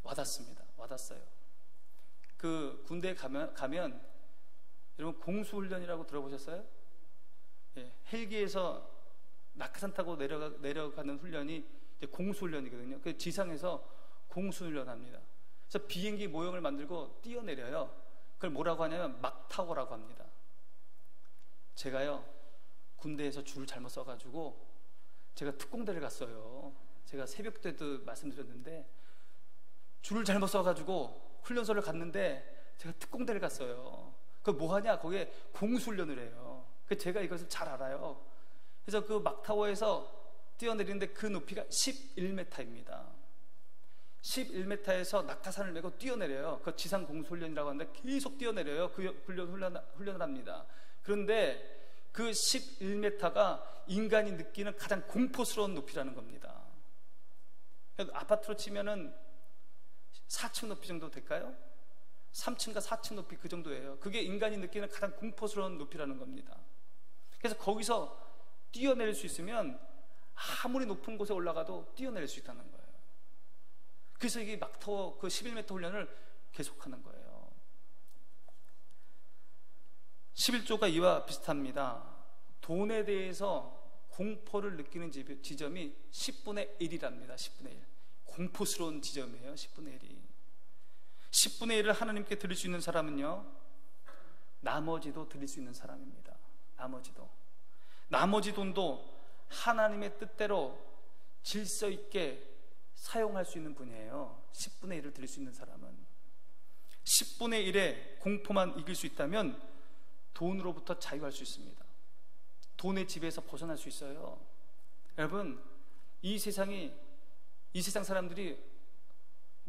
S1: 와닿았어요. 그 군대에 가면 여러분 공수훈련이라고 들어보셨어요? 예, 헬기에서 낙하산 타고 내려가는 훈련이 이제 공수훈련이거든요. 그 지상에서 공수훈련합니다. 그래서 비행기 모형을 만들고 뛰어내려요. 그걸 뭐라고 하냐면 막타워라고 합니다. 제가요, 군대에서 줄을 잘못 써가지고 제가 특공대를 갔어요. 제가 새벽 때도 말씀드렸는데, 줄을 잘못 써가지고 훈련소를 갔는데 제가 특공대를 갔어요. 그 뭐하냐, 거기에 공수훈련을 해요. 제가 이것을 잘 알아요. 그래서 그 막타워에서 뛰어내리는데 그 높이가 11m입니다. 11m에서 낙하산을 메고 뛰어내려요. 그 지상 공수훈련이라고 하는데 계속 뛰어내려요. 그 훈련을 합니다. 그런데 그 11m가 인간이 느끼는 가장 공포스러운 높이라는 겁니다. 아파트로 치면은 4층 높이 정도 될까요? 3층과 4층 높이 그 정도예요. 그게 인간이 느끼는 가장 공포스러운 높이라는 겁니다. 그래서 거기서 뛰어내릴 수 있으면 아무리 높은 곳에 올라가도 뛰어내릴 수 있다는 거예요. 그래서 이게 막타워 그 11m 훈련을 계속하는 거예요. 11조가 이와 비슷합니다. 돈에 대해서 공포를 느끼는 지점이 10분의 1이랍니다. 10분의 1. 공포스러운 지점이에요. 10분의 1이. 10분의 1을 하나님께 드릴 수 있는 사람은요, 나머지도 드릴 수 있는 사람입니다. 나머지 돈도 하나님의 뜻대로 질서 있게 사용할 수 있는 분이에요. 10분의 1을 드릴 수 있는 사람은. 10분의 1의 공포만 이길 수 있다면 돈으로부터 자유할 수 있습니다. 돈의 지배에서 벗어날 수 있어요. 여러분, 이 세상 사람들이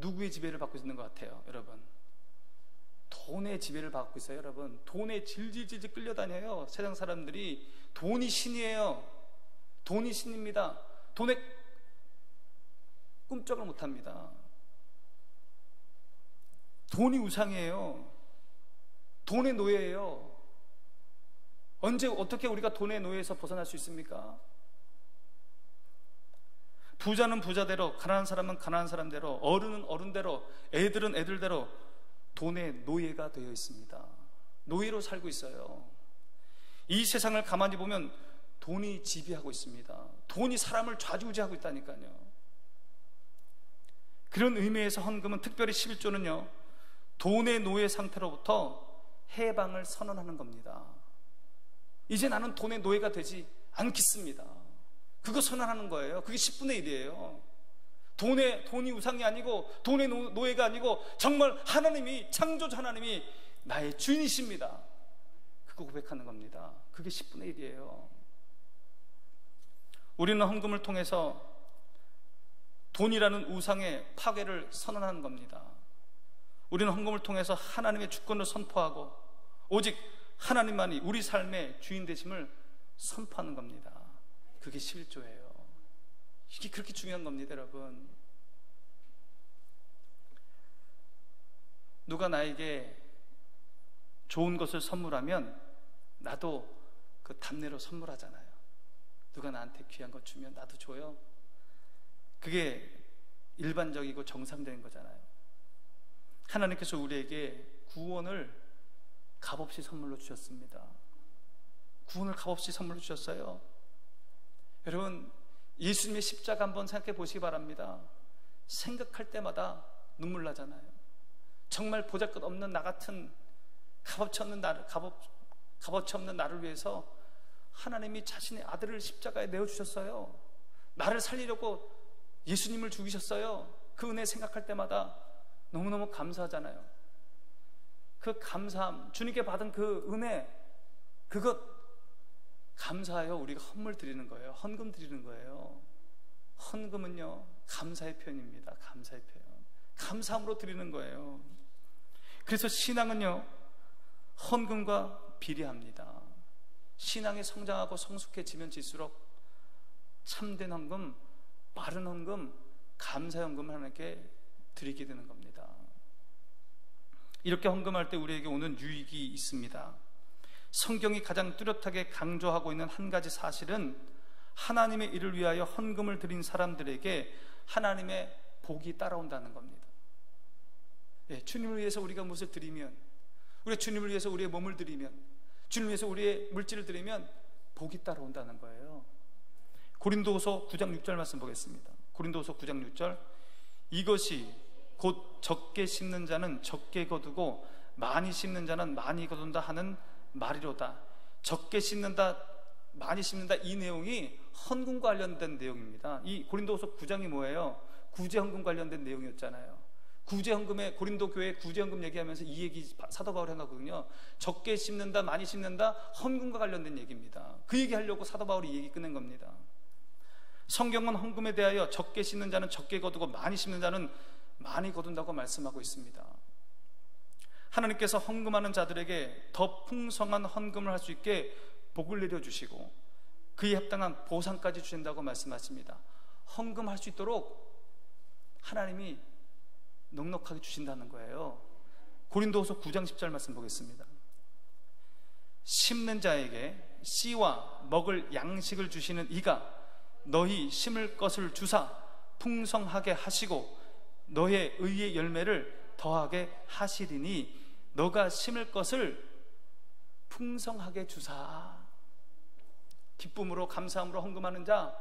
S1: 누구의 지배를 받고 있는 것 같아요, 여러분? 돈의 지배를 받고 있어요, 여러분. 돈에 질질질질 끌려다녀요. 세상 사람들이. 돈이 신이에요. 돈이 신입니다. 돈에 꿈쩍을 못합니다. 돈이 우상이에요. 돈의 노예예요. 언제 어떻게 우리가 돈의 노예에서 벗어날 수 있습니까? 부자는 부자대로, 가난한 사람은 가난한 사람대로, 어른은 어른대로, 애들은 애들대로 돈의 노예가 되어 있습니다. 노예로 살고 있어요. 이 세상을 가만히 보면 돈이 지배하고 있습니다. 돈이 사람을 좌지우지하고 있다니까요. 그런 의미에서 헌금은, 특별히 11조는요, 돈의 노예 상태로부터 해방을 선언하는 겁니다. 이제 나는 돈의 노예가 되지 않겠습니다. 그거 선언하는 거예요. 그게 10분의 1이에요. 돈이 우상이 아니고, 돈의 노예가 아니고, 정말 하나님이, 창조주 하나님이 나의 주인이십니다. 그거 고백하는 겁니다. 그게 10분의 1이에요. 우리는 헌금을 통해서 돈이라는 우상의 파괴를 선언하는 겁니다. 우리는 헌금을 통해서 하나님의 주권을 선포하고, 오직 하나님만이 우리 삶의 주인 되심을 선포하는 겁니다. 그게 11조예요. 이게 그렇게 중요한 겁니다, 여러분. 누가 나에게 좋은 것을 선물하면 나도 그 답례로 선물하잖아요. 누가 나한테 귀한 것 주면 나도 줘요. 그게 일반적이고 정상적인 거잖아요. 하나님께서 우리에게 구원을 값없이 선물로 주셨습니다. 구원을 값없이 선물로 주셨어요. 여러분, 예수님의 십자가 한번 생각해 보시기 바랍니다. 생각할 때마다 눈물 나잖아요. 정말 보잘것없는 나 같은 값어치 없는 나를 위해서 하나님이 자신의 아들을 십자가에 내어주셨어요. 나를 살리려고 예수님을 죽이셨어요. 그 은혜 생각할 때마다 너무너무 감사하잖아요. 그 감사함, 주님께 받은 그 은혜, 그것 감사하여 우리가 헌물 드리는 거예요. 헌금 드리는 거예요. 헌금은요, 감사의 표현입니다. 감사의 표현. 감사함으로 드리는 거예요. 그래서 신앙은요, 헌금과 비례합니다. 신앙이 성장하고 성숙해지면 질수록 참된 헌금, 바른 헌금, 감사 헌금을 하나님께 드리게 되는 겁니다. 이렇게 헌금할 때 우리에게 오는 유익이 있습니다. 성경이 가장 뚜렷하게 강조하고 있는 한 가지 사실은, 하나님의 일을 위하여 헌금을 드린 사람들에게 하나님의 복이 따라온다는 겁니다. 예, 주님을 위해서 우리가 무엇을 드리면, 우리 주님을 위해서 우리의 몸을 드리면, 주님을 위해서 우리의 물질을 드리면 복이 따라온다는 거예요. 고린도후서 9장 6절 말씀 보겠습니다. 고린도후서 9장 6절, 이것이 곧 적게 심는 자는 적게 거두고 많이 심는 자는 많이 거둔다 하는 말이로다. 적게 심는다, 많이 심는다, 이 내용이 헌금과 관련된 내용입니다. 이 고린도후서 9장이 뭐예요? 구제헌금 관련된 내용이었잖아요. 구제헌금에, 고린도 교회 구제헌금 얘기하면서 이 얘기 사도 바울이 한 거거든요. 적게 심는다, 많이 심는다, 헌금과 관련된 얘기입니다. 그 얘기 하려고 사도 바울이 이 얘기 끝낸 겁니다. 성경은 헌금에 대하여 적게 심는 자는 적게 거두고 많이 심는 자는 많이 거둔다고 말씀하고 있습니다. 하나님께서 헌금하는 자들에게 더 풍성한 헌금을 할 수 있게 복을 내려주시고 그에 합당한 보상까지 주신다고 말씀하십니다. 헌금할 수 있도록 하나님이 넉넉하게 주신다는 거예요. 고린도후서 9장 10절 말씀 보겠습니다. 심는 자에게 씨와 먹을 양식을 주시는 이가 너희 심을 것을 주사 풍성하게 하시고 너의 의의 열매를 더하게 하시리니 너가 심을 것을 풍성하게 주사. 기쁨으로 감사함으로 헌금하는 자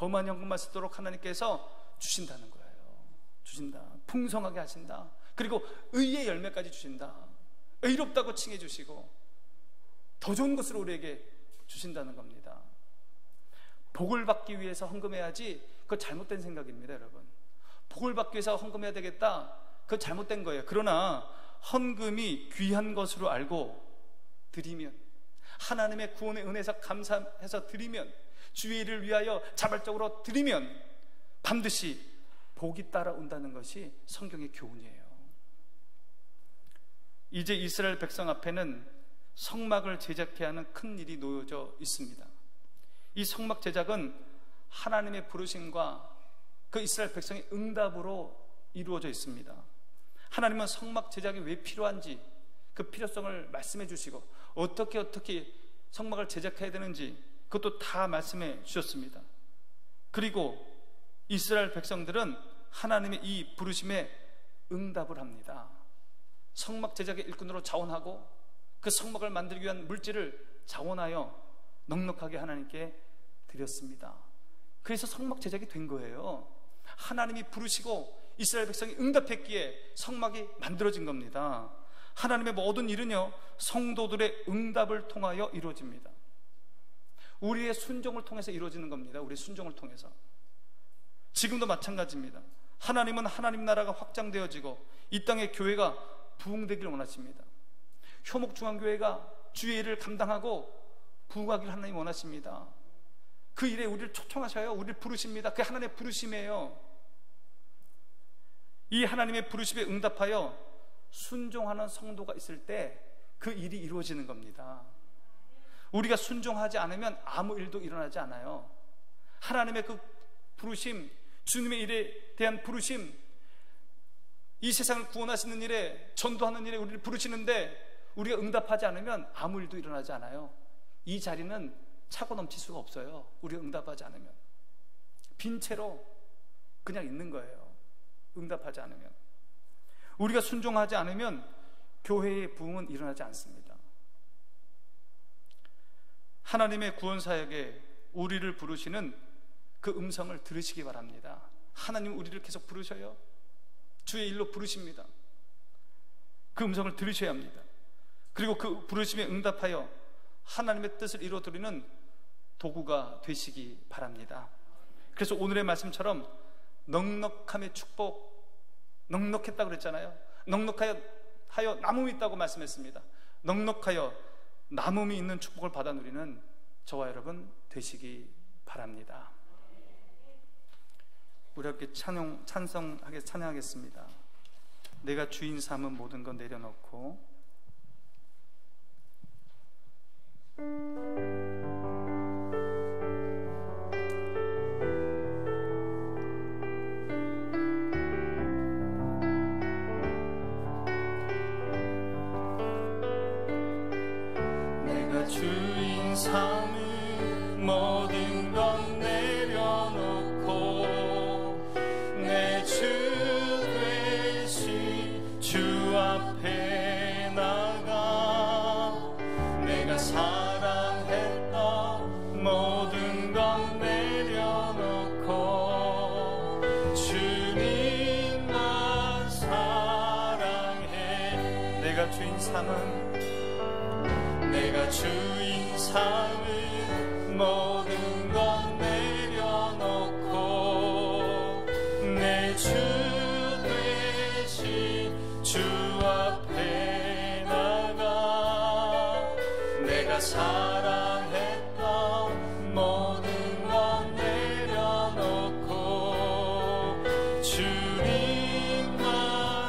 S1: 더 많이 헌금할 수 있도록 하나님께서 주신다는 거예요. 주신다. 풍성하게 하신다. 그리고 의의 열매까지 주신다. 의롭다고 칭해 주시고 더 좋은 것을 우리에게 주신다는 겁니다. 복을 받기 위해서 헌금해야지, 그거 잘못된 생각입니다, 여러분. 복을 받기 위해서 헌금해야 되겠다, 그거 잘못된 거예요. 그러나 헌금이 귀한 것으로 알고 드리면, 하나님의 구원의 은혜에서 감사해서 드리면, 주의 일을 위하여 자발적으로 드리면 반드시 복이 따라온다는 것이 성경의 교훈이에요. 이제 이스라엘 백성 앞에는 성막을 제작해야 하는 큰 일이 놓여져 있습니다. 이 성막 제작은 하나님의 부르심과 그 이스라엘 백성의 응답으로 이루어져 있습니다. 하나님은 성막 제작이 왜 필요한지 그 필요성을 말씀해 주시고 어떻게 성막을 제작해야 되는지 그것도 다 말씀해 주셨습니다. 그리고 이스라엘 백성들은 하나님의 이 부르심에 응답을 합니다. 성막 제작의 일꾼으로 자원하고 그 성막을 만들기 위한 물질을 자원하여 넉넉하게 하나님께 드렸습니다. 그래서 성막 제작이 된 거예요. 하나님이 부르시고 이스라엘 백성이 응답했기에 성막이 만들어진 겁니다. 하나님의 모든 일은요, 성도들의 응답을 통하여 이루어집니다. 우리의 순종을 통해서 이루어지는 겁니다. 우리의 순종을 통해서. 지금도 마찬가지입니다. 하나님은 하나님 나라가 확장되어지고 이 땅의 교회가 부흥되기를 원하십니다. 효목중앙교회가 주의 일을 감당하고 부흥하기를 하나님 원하십니다. 그 일에 우리를 초청하셔요. 우리를 부르십니다. 그게 하나님의 부르심이에요. 이 하나님의 부르심에 응답하여 순종하는 성도가 있을 때 그 일이 이루어지는 겁니다. 우리가 순종하지 않으면 아무 일도 일어나지 않아요. 하나님의 그 부르심, 주님의 일에 대한 부르심, 이 세상을 구원하시는 일에, 전도하는 일에 우리를 부르시는데 우리가 응답하지 않으면 아무 일도 일어나지 않아요. 이 자리는 차고 넘칠 수가 없어요. 우리가 응답하지 않으면 빈 채로 그냥 있는 거예요. 응답하지 않으면. 우리가 순종하지 않으면 교회의 부흥은 일어나지 않습니다. 하나님의 구원사역에 우리를 부르시는 그 음성을 들으시기 바랍니다. 하나님 우리를 계속 부르셔요. 주의 일로 부르십니다. 그 음성을 들으셔야 합니다. 그리고 그 부르심에 응답하여 하나님의 뜻을 이루어드리는 도구가 되시기 바랍니다. 그래서 오늘의 말씀처럼 넉넉함의 축복, 넉넉했다고 그랬잖아요. 넉넉하여 남음이 있다고 말씀했습니다. 넉넉하여 남음이 있는 축복을 받아 누리는 저와 여러분 되시기 바랍니다. 우리 함께 찬양하겠습니다. 내가 주인 삼은 모든 것 내려놓고
S2: 주인 삼은 모든 것 내려놓고 내 주 되신 주 앞에 나가 내가 사랑했던 모든 것 내려놓고 주님만 사랑해.
S1: 내가 주인 삼은
S2: 주인 삼은 모든 것 내려놓고 내 주 되신 주 앞에 나가 내가 사랑했던 모든 것 내려놓고 주님만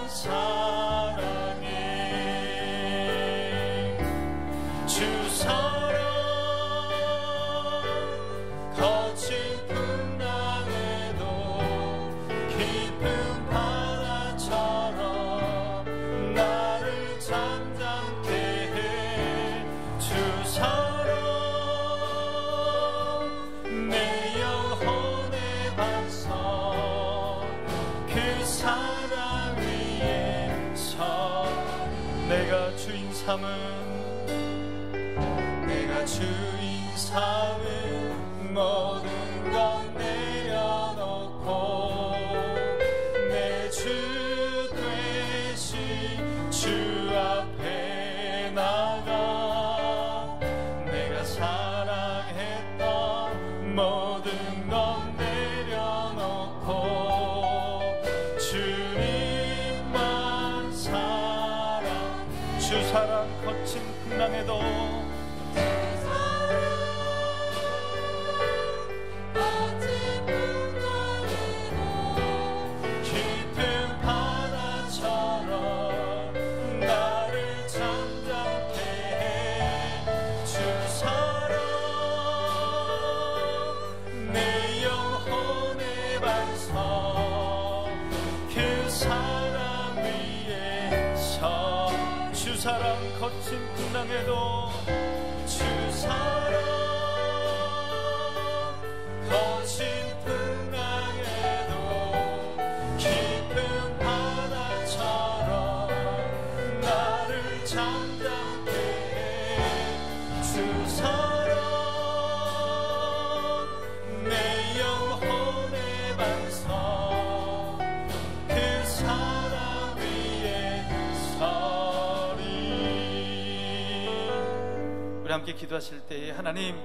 S2: 사랑해. 주 사랑 거친 풍랑에도 깊은 바다처럼 나를 잠잠케 해. 주 사랑 내 영혼의 반석 그 사랑 위에 서
S1: 내가 주인 삼은
S2: 주인 삼은 모든 것 내려놓고 내 주 되신 주 앞에 나가 내가 사랑했던 모든 것 내려놓고 주님만 사랑.
S1: 주 사랑 거친 풍랑에도
S2: 거친 풍랑에도 주 사랑 거친 풍랑에도 깊은 바다처럼 나를 잠잠케 해 주 사랑 내 영혼의 반석 그 사랑 위에 서리.
S1: 우리 함께 기도하실 때에 하나님,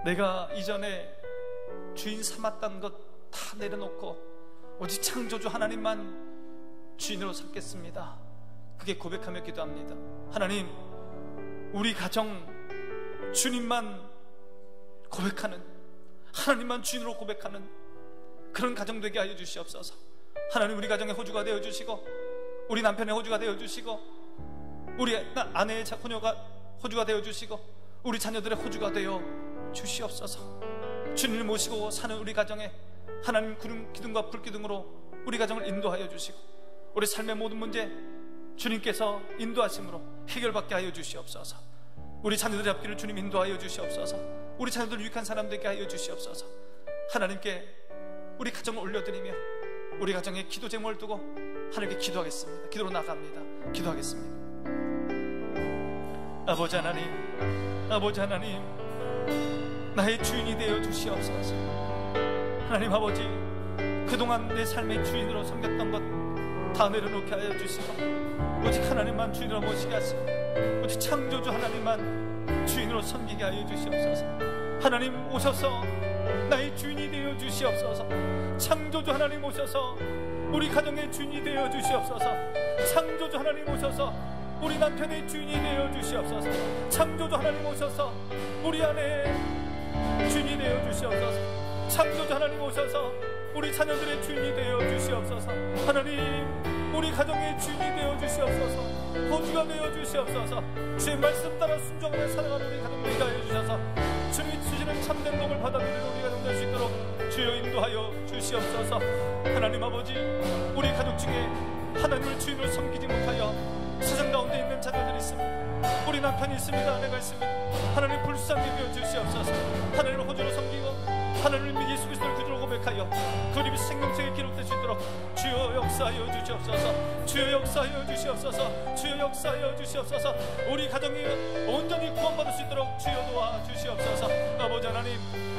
S1: 내가 이전에 주인 삼았던 것 다 내려놓고 오직 창조주 하나님만 주인으로 삼겠습니다. 그게 고백하며 기도합니다. 하나님, 우리 가정 주님만 고백하는, 하나님만 주인으로 고백하는 그런 가정 되게 하여 주시옵소서. 하나님, 우리 가정의 호주가 되어 주시고 우리 남편의 호주가 되어 주시고 우리 아내의 자녀가 호주가 되어 주시고 우리 자녀들의 호주가 되어 주시옵소서. 주님을 모시고 사는 우리 가정에 하나님 기둥과 불기둥으로 우리 가정을 인도하여 주시고 우리 삶의 모든 문제 주님께서 인도하심으로 해결받게 하여 주시옵소서. 우리 자녀들의 앞길을 주님 인도하여 주시옵소서. 우리 자녀들 유익한 사람 되게 하여 주시옵소서. 하나님께 우리 가정을 올려드리며 우리 가정에 기도 제목을 두고 하나님께 기도하겠습니다. 기도로 나갑니다. 기도하겠습니다. 아버지 하나님, 아버지 하나님, 나의 주인이 되어 주시옵소서. 하나님 아버지, 그동안 내 삶의 주인으로 섬겼던 것 다 내려놓게 하여 주시고 오직 하나님만 주인으로 모시게 하시고 오직 창조주 하나님만 주인으로 섬기게 하여 주시옵소서. 하나님 오셔서 나의 주인이 되어 주시옵소서. 창조주 하나님 오셔서 우리 가정의 주인이 되어 주시옵소서. 창조주 하나님 오셔서 우리 남편의 주인이 되어 주시옵소서. 창조주 하나님 오셔서 우리 아내의 주인이 되어 주시옵소서. 창조주 하나님 오셔서 우리 자녀들의 주인이 되어 주시옵소서. 하나님, 우리 가정의 주인이 되어 주시옵소서. 호주가 되어 주시옵소서. 주의 말씀 따라 순종하며 살아가는 우리 가정 되게 하여 주셔서 주님이 주시는 참된 복을 받아들이는 우리 가정 될 수 있도록 주여 인도하여 주시옵소서. 하나님 아버지, 우리 가족 중에 하나님을 주인으로 섬기지 못하여 세상 가운데 있는 자녀들이 있습니다. 우리 남편이 있습니다. 아내가 있습니다. 하나님 불쌍히 여겨 주시옵소서. 하나님을 호주로 섬기고 하나님을 믿어 예수 그리스도를 구주로 고백하여 그림이 생명책에 기록될 수 있도록 주여 역사하여 주시옵소서. 주여 역사하여 주시옵소서. 주여 역사하여 주시옵소서. 우리 가정이 온전히 구원받을 수 있도록 주여 도와 주시옵소서. 아버지 하나님,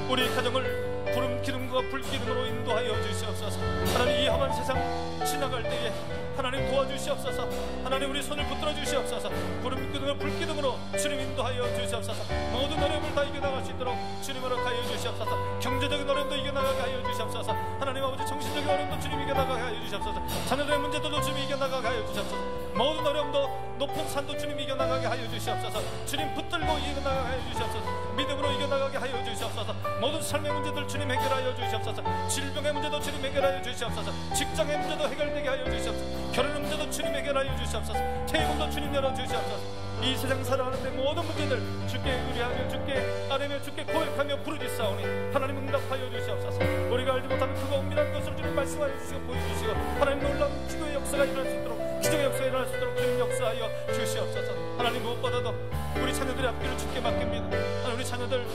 S1: 우리 가정을 구름 기름과 불 기름으로 인도하여 주시옵소서. 하나님, 이 험한 세상 지나갈 때에 하나님 도와주시옵소서. 하나님, 우리 손을 붙들어 주시옵소서. 구름 기둥과 불 기둥으로 주님 인도하여 주시옵소서. 모든 어려움을 다 이겨나갈 수 있도록 주님 허락하여 주시옵소서. 경제적인 어려움도 이겨나가게 하여 주시옵소서. 하나님 아버지, 정신적인 어려움도 주님 이겨나가게 하여 주시옵소서. 자녀들의 문제도 주님 이겨나가게 하여 주시옵소서. 모든 어려움도 높은 산도 주님 이겨나가게 하여 주시옵소서. 주님 붙들고 이겨나가게 하여 주시옵소서. 믿음으로 이겨나가게 하여 주시옵소서. 모든 삶의 문제들 주님 해결하여 주시옵소서. 질병의 문제도 주님 해결하여 주시옵소서. 직장의 문제도 해결되게 하여 주시옵소서. 결혼의 문제도 주님 해결하여 주시옵소서. 퇴근도 주님 열어주시옵소서. 이 세상 살아가는데 모든 문제들 주께 의뢰하며 주께 아뢰며 주께 고백하며 부르짖사오니 하나님 응답하여 주시옵소서. 우리가 알지 못하는 그거 은밀한 것을 주님 말씀하여 주시고 보여주시고 하나님 놀라운 기도의 역사가 일어날 수 있도록, 기적의 역사가 일어날 수 있도록 주님 역사하여 주시옵소서. 하나님, 무엇보다도 우리 자녀들의 앞길을 주께 맡깁니다. 하나님, 우리 자녀들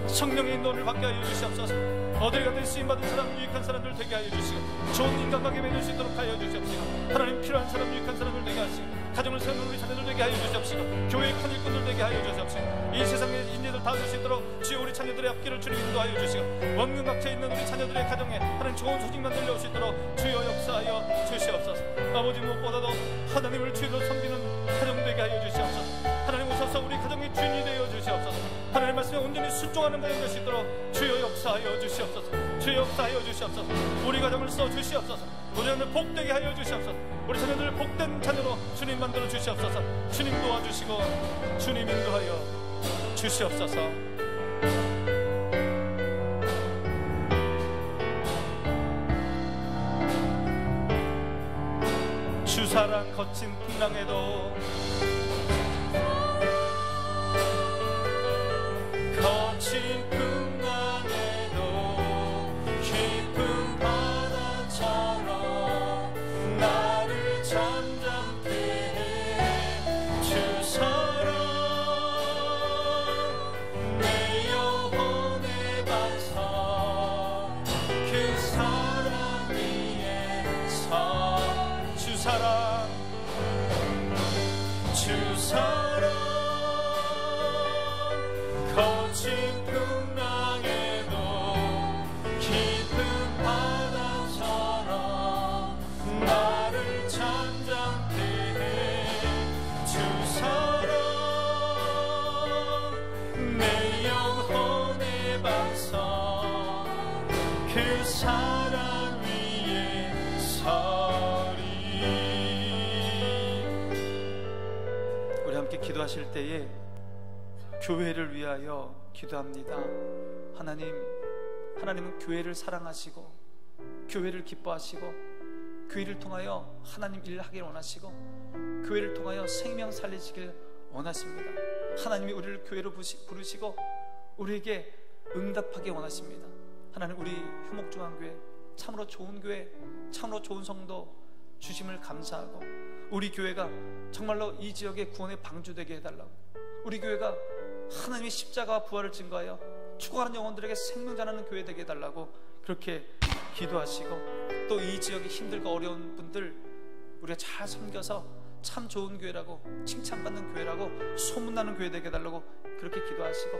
S1: 성령의 인도를 받게 하여 주시옵소서. 어딜 가든 쓰임받은 사람, 유익한 사람들 되게 하여 주시고 좋은 인간관계 맺을 수 있도록 하여 주시옵시고 하나님, 필요한 사람, 유익한 사람들 되게 하시고 가정을 세우는 우리 자녀들 되게 하여 주시옵시고 교회의 큰 일꾼들 되게 하여 주시옵시고 이 세상의 인재들 다 될 수 있도록 주여 우리 자녀들의 앞길을 주님 인도하여 주시고 원금 막혀 있는 우리 자녀들의 가정에 하나님 좋은 소식만 들려올 수 있도록 주여 역사하여 주시옵소서. 아버지, 무엇보다도 하나님을 주인으로 섬기는 가정 되게 하여 주시옵소서. 하나님 오셔서 우리 가정의 주인이 되어 주시옵소서. 하나님 말씀에 온전히 순종하는 가정 될 수 있도록 주여 역사하여 주시옵소서. 주여 역사하여 주시옵소서. 우리 가정을 써 주시옵소서. 우리 자녀를 복되게 하여 주시옵소서. 우리 자녀들을 복된 자녀로 주님 만들어 주시옵소서. 주님 도와주시고 주님 인도하여 주시옵소서. 주 사랑 거친 풍랑에도
S2: 거친 풍랑에도 깊은 바다처럼 나를 잠잠케 해 사랑 주 사랑 거친 풍랑에도 깊은 바다처럼 나를 잠잠케 해 주 사랑 내 영혼의 반석 그 사랑 위에 서리.
S1: 우리 함께 기도하실 때에 교회를 위하여 기도합니다. 하나님은 교회를 사랑하시고 교회를 기뻐하시고 교회를 통하여 하나님 일을 하길 원하시고 교회를 통하여 생명 살리시길 원하십니다. 하나님이 우리를 교회로 부르시고 우리에게 응답하기 원하십니다. 하나님, 우리 효목중앙교회 참으로 좋은 교회, 참으로 좋은 성도 주심을 감사하고 우리 교회가 정말로 이 지역의 구원의 방주되게 해달라고, 우리 교회가 하나님의 십자가와 부활을 증거하여 죽어가는 영혼들에게 생명 전하는 교회 되게 해달라고 그렇게 기도하시고, 또 이 지역에 힘들고 어려운 분들 우리가 잘 섬겨서 참 좋은 교회라고 칭찬받는 교회라고 소문나는 교회 되게 해달라고 그렇게 기도하시고,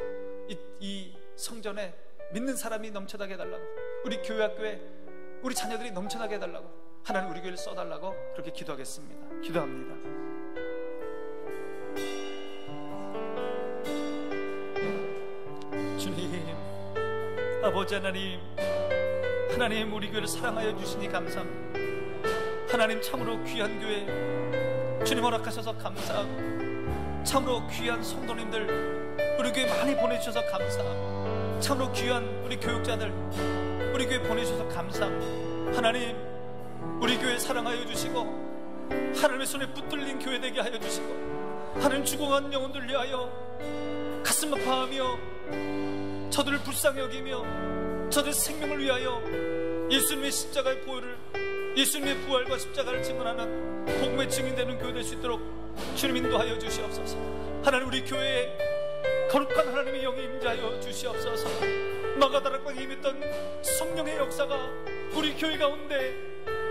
S1: 이 성전에 믿는 사람이 넘쳐나게 해달라고, 우리 교회 학교에 우리 자녀들이 넘쳐나게 해달라고, 하나님 우리 교회를 써달라고 그렇게 기도하겠습니다. 기도합니다. 주님, 아버지 하나님, 하나님 우리 교회를 사랑하여 주시니 감사합니다. 하나님 참으로 귀한 교회 주님 허락하셔서 감사하고, 참으로 귀한 성도님들 우리 교회 많이 보내주셔서 감사하고, 참으로 귀한 우리 교육자들 우리 교회 보내주셔서 감사합니다. 하나님 우리 교회 사랑하여 주시고 하나님의 손에 붙들린 교회 되게 하여 주시고, 하나님 죽어간 영혼들 위하여 가슴 아파하며 저들을 불쌍히 여기며 저들의 생명을 위하여 예수님의 십자가의 보혈을, 예수님의 부활과 십자가를 증언하는 복음의 증인되는 교회 될 수 있도록 주님 인도하여 주시옵소서. 하나님 우리 교회에 거룩한 하나님의 영이 임재하여 주시옵소서. 마가다락방에 임했던 성령의 역사가 우리 교회 가운데,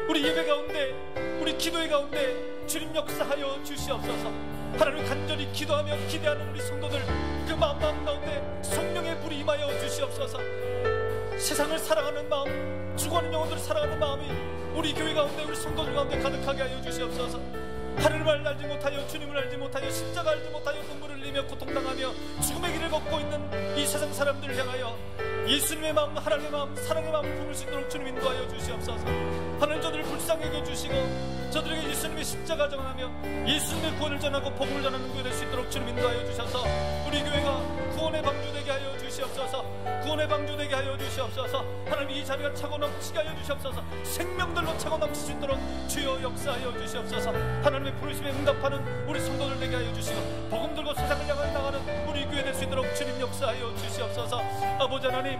S1: 우리 예배 가운데, 우리 기도의 가운데 주님 역사하여 주시옵소서. 하나님 간절히 기도하며 기대하는 우리 성도들 그 마음 가운데 성령의 불이 임하여 주시옵소서. 세상을 사랑하는 마음, 죽어가는 영혼들을 사랑하는 마음이 우리 교회 가운데, 우리 성도들 가운데 가득하게 하여 주시옵소서. 하늘을 알지 못하여, 주님을 알지 못하여, 십자가 알지 못하여 눈물을 흘리며 고통당하며 죽음의 길을 걷고 있는 이 세상 사람들을 향하여 예수님의 마음, 하나님의 마음, 사랑의 마음을 품을 수 있도록 주님 인도하여 주시옵소서. 하나님 저들을 불쌍히 여겨주시고 저들에게 예수님의 십자가 전하며 예수님의 구원을 전하고 복음을 전하는 교회 될 수 있도록 주님 인도하여 주셔서 우리 교회가 구원의 방주되게 하여 주시옵소서. 구원의 방주되게 하여 주시옵소서. 하나님 이 자리가 차고 넘치게 하여 주시옵소서. 생명들로 차고 넘칠 수 있도록 주여 역사하여 주시옵소서. 하나님의 부르심에 응답하는 우리 성도들 되게 하여 주시고 복음 들고 세상을 향해 나가는 우리 교회 될 수 있도록 주님 역사하여 주시옵소서. 아버지 하나님,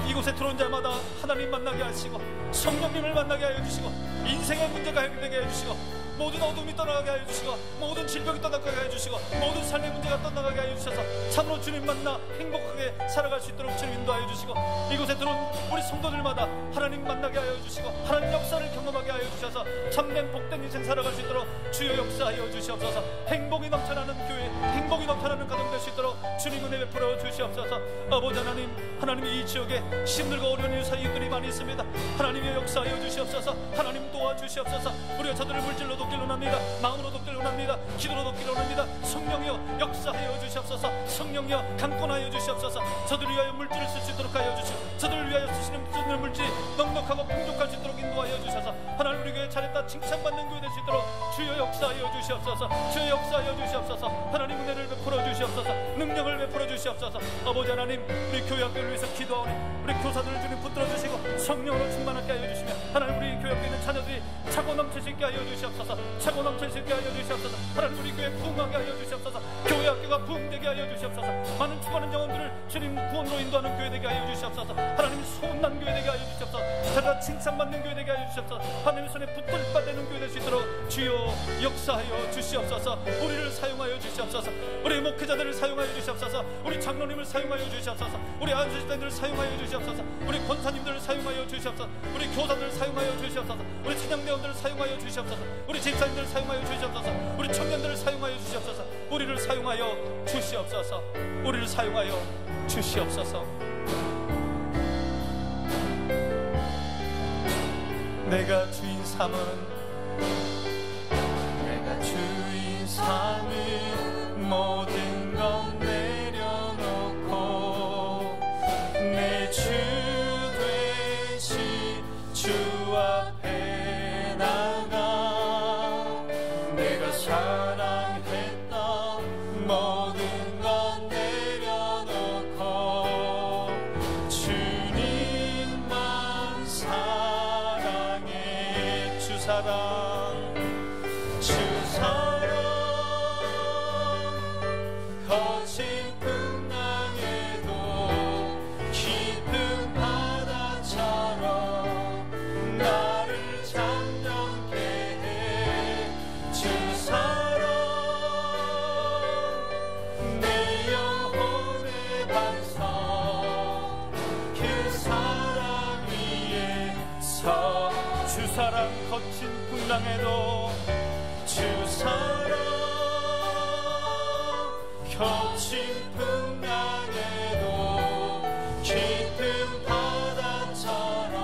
S1: 이곳에 들어온 자마다 하나님 만나게 하시고 성령님을 만나게 하여 주시고 인생의 문제가 해결되게 하여 주시고 모든 어둠이 떠나가게 하여 주시고 모든 질병이 떠나가게 하여 주시고 모든 삶의 문제가 떠나가게 하여 주셔서 참으로 주님 만나 행복하게 살아갈 수 있도록 주님 인도하여 주시고 이곳에 들어온 우리 성도들마다 하나님 만나게 하여 주시고 하나님 역사를 경험하게 하여 주셔서 참된 복된 인생 살아갈 수 있도록 주여 역사하여 주시옵소서. 행복이 넘쳐나는 교회, 행복이 넘쳐나는 가정 될 수 있도록 주님 은혜 베풀어 주시옵소서. 아버지 하나님, 하나님이 이 지역에 힘들고 어려운 유사이들이 많이 있습니다. 하나님의 역사하여 주시옵소서. 하나님 도와주시옵소서. 우리가 저들을 물질로도 길러납니다. 마음으로도 길러납니다. 기도로도 길러납니다. 성령이여 역사하여 주시옵소서. 성령이여 강권하여 주시옵소서. 저들을 위하여 물질을 쓸 수 있도록 하여 주시고 저들을 위하여 쓰시는 물질이 넉넉하고 풍족할 수 있도록 인도하여 주셔서 하나님 우리 교회 잘했다 칭찬받는 교회 될 수 있도록 주여 역사하여 주시옵소서. 주여 역사하여 주시옵소서. 하나님 은혜를 베풀어 주시옵소서. 능력을 베풀어 주시옵소서. 아버지 하나님, 우리 교회 학교를 위해서 기도하오니 우리 교사들을 주님 붙들어 주시고 성령으로 충만하게 하여 주시며 하나님 우리 교회 학교에 있는 자녀들이 차고 넘칠 수 있게 하여 주시옵소서. 차고 넘칠 수 있게 하여 주시옵소서. 하나님 우리 교회 부흥하게 하여 주시옵소서. 교회 학교 기도가 부흥되게 하여 주시옵소서. 많은 죽어가는 영혼들을 주님 구원으로 인도하는 교회 되게 하여 주시옵소서. 하나님 소문난 교회 되게 하여 주시옵소서. 자가 칭찬받는 교회 되게 하여 주시옵소서. 하나님의 손에 붙들 바 되는 교회 될 수 있도록 주여 역사하여 주시옵소서. 우리를 사용하여 주시옵소서. 우리 목회자들을 사용하여 주시옵소서. 우리 장로님을 사용하여 주시옵소서. 우리 안수지단들을 사용하여 주시옵소서. 우리 권사님들을 사용하여 주시옵소서. 우리 교사들을 사용하여 주시옵소서. 우리 찬양대원들을 사용하여 주시옵소서. 우리 집사님들을 사용하여 주시옵소서. 우리 청년들을 사용하여 주시옵소서. 우리를 사용하여 주시옵소서. 우리를 사용하여 주시옵소서. 내가 주인 삼은 모든 것 내려놓고 내 주 되시 주 앞에 나가 내가 사랑했던 모든 것 내려놓고 주님만 사랑해. 주 사랑, 주 사랑 거친 풍랑에도 깊은 바다처럼 나를 잠잠케 해. 주 사랑 내 영혼의 반석 그 사랑 위에 서. 주 사랑 거친 풍랑에도 주 사랑 거친 풍랑에도 깊은 바다처럼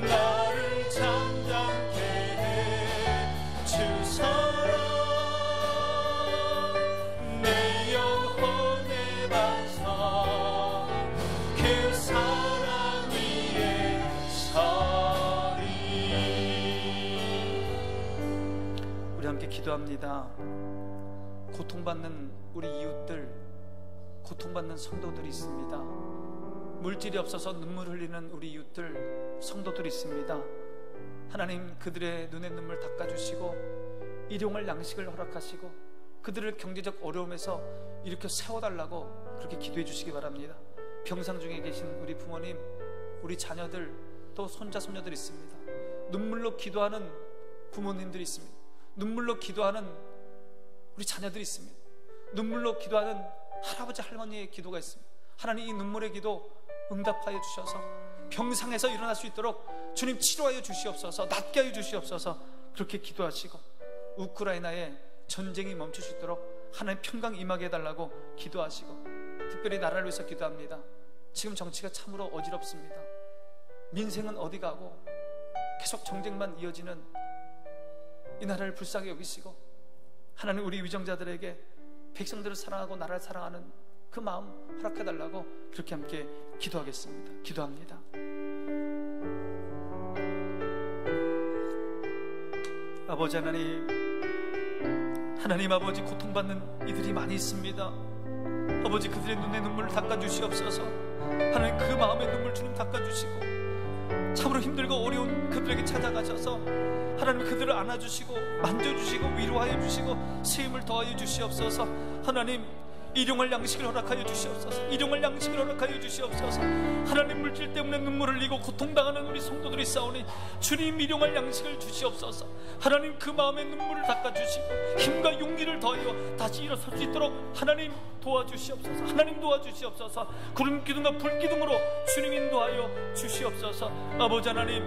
S1: 나를 잠잠케 해. 주 사랑 내 영혼의 반석 그 사랑 위에 서리. 우리 함께 기도합니다. 고통받는 우리 이웃들, 고통받는 성도들이 있습니다. 물질이 없어서 눈물 흘리는 우리 이웃들, 성도들이 있습니다. 하나님 그들의 눈의 눈물 닦아주시고 일용할 양식을 허락하시고 그들을 경제적 어려움에서 이렇게 세워달라고 그렇게 기도해 주시기 바랍니다. 병상 중에 계신 우리 부모님, 우리 자녀들, 또 손자 손녀들이 있습니다. 눈물로 기도하는 부모님들이 있습니다. 눈물로 기도하는 우리 자녀들이 있습니다. 눈물로 기도하는 할아버지 할머니의 기도가 있습니다. 하나님 이 눈물의 기도 응답하여 주셔서 병상에서 일어날 수 있도록 주님 치료하여 주시옵소서. 낫게 하여 주시옵소서. 그렇게 기도하시고 우크라이나에 전쟁이 멈출 수 있도록 하나님 평강 임하게 해달라고 기도하시고 특별히 나라를 위해서 기도합니다. 지금 정치가 참으로 어지럽습니다. 민생은 어디 가고 계속 정쟁만 이어지는 이 나라를 불쌍히 여기시고 하나님 우리 위정자들에게 백성들을 사랑하고 나라를 사랑하는 그 마음 허락해달라고 그렇게 함께 기도하겠습니다. 기도합니다. 아버지 하나님, 하나님 아버지 고통받는 이들이 많이 있습니다. 아버지 그들의 눈에 눈물을 닦아주시옵소서. 하나님 그 마음의 눈물 주님 닦아주시고 참으로 힘들고 어려운 그들에게 찾아가셔서 하나님 그들을 안아주시고 만져주시고 위로하여 주시고 세임을 더하여 주시옵소서. 하나님 일용할 양식을 허락하여 주시옵소서. 일용할 양식을 허락하여 주시옵소서. 하나님 물질 때문에 눈물을 흘리고 고통당하는 우리 성도들이 싸우니 주님 일용할 양식을 주시옵소서. 하나님 그 마음의 눈물을 닦아주시고 힘과 용기를 더하여 다시 일어설 수 있도록 하나님 도와주시옵소서. 하나님 도와주시옵소서. 구름 기둥과 불 기둥으로 주님 인도하여 주시옵소서. 아버지 하나님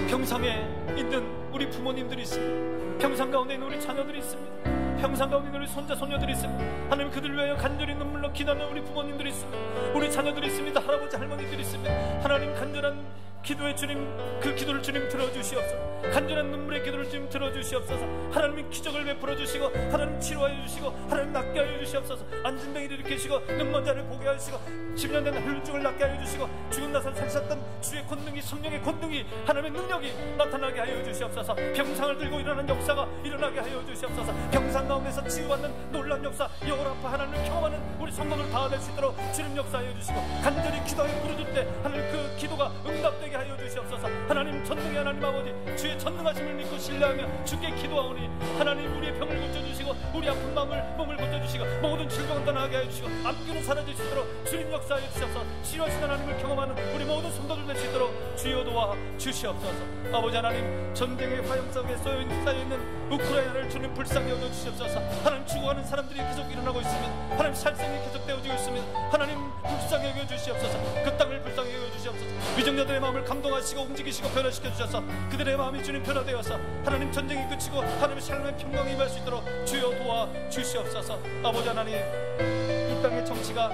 S1: 병상에 있는 우리 부모님들이 있습니다. 병상 가운데 있는 우리 자녀들이 있습니다. 평상 가운데 우리 손자 손녀들이 있습니다. 하나님 그들을 위하여 간절히 눈물로 기도하는 우리 부모님들이 있습니다. 우리 자녀들이 있습니다. 할아버지 할머니들이 있습니다. 하나님 간절한 기도의 주님 그 기도를 주님 들어주시옵소서. 간절한 눈물의 기도를 주님 들어주시옵소서. 하나님 기적을 베풀어 주시고 하나님 치료하여 주시고 하나님 낫게 하여 주시옵소서. 앉은 뱅이를 일으키시고 눈먼 자를 보게 하시고 10년 된 혈루증을 낫게 하여 주시고 죽은 나살 살았던 주의 권능이 성령의 권능이 하나님의 능력이 나타나게 하여 주시옵소서. 병상을 들고 일어나는 역사가 일어나게 하여 주시옵소서. 병상 가운데서 치유받는 놀라운 역사 여호라파 하나님을 경험하는 우리 성도들 다 될 수 있도록 주님 역사하여 주시고 간절히 기도하여 부르짖을 때 하나님 그 기도가 응답되게 되게 하여 주시옵소서. 하나님 전능의 하나님 아버지, 주의 전능하심을 믿고 신뢰하며 주께 기도하오니 하나님 우리의 병을 고쳐주시고 우리 아픈 몸을 고쳐주시고 모든 질병을 떠나게 하여 주시고 암기는 사라질 수 있도록 주님 역사하여 주시옵소서. 치료하신 하나님을 경험하는 우리 모든 성도들 될 수 있도록 주여 도와 주시옵소서. 아버지 하나님, 전쟁의 화염 속에 쌓여있는 우크라이나를 주님 불쌍히 여겨 주시옵소서. 하나님, 죽어가는 사람들이 계속 일어나고 있으면 하나님 살생이 계속되어지고 있으면 하나님 불쌍히 여겨 주시옵소서. 그 땅을 불쌍히 여겨 주시옵소서. 위정자들의 마음을 감동하시고 움직이시고 변화시켜 주셔서 그들의 마음이 주님 변화되어서 하나님 전쟁이 그치고 하나님의 삶의 평강이 임할 수 있도록 주여 도와 주시옵소서. 아버지 하나님, 이 땅의 정치가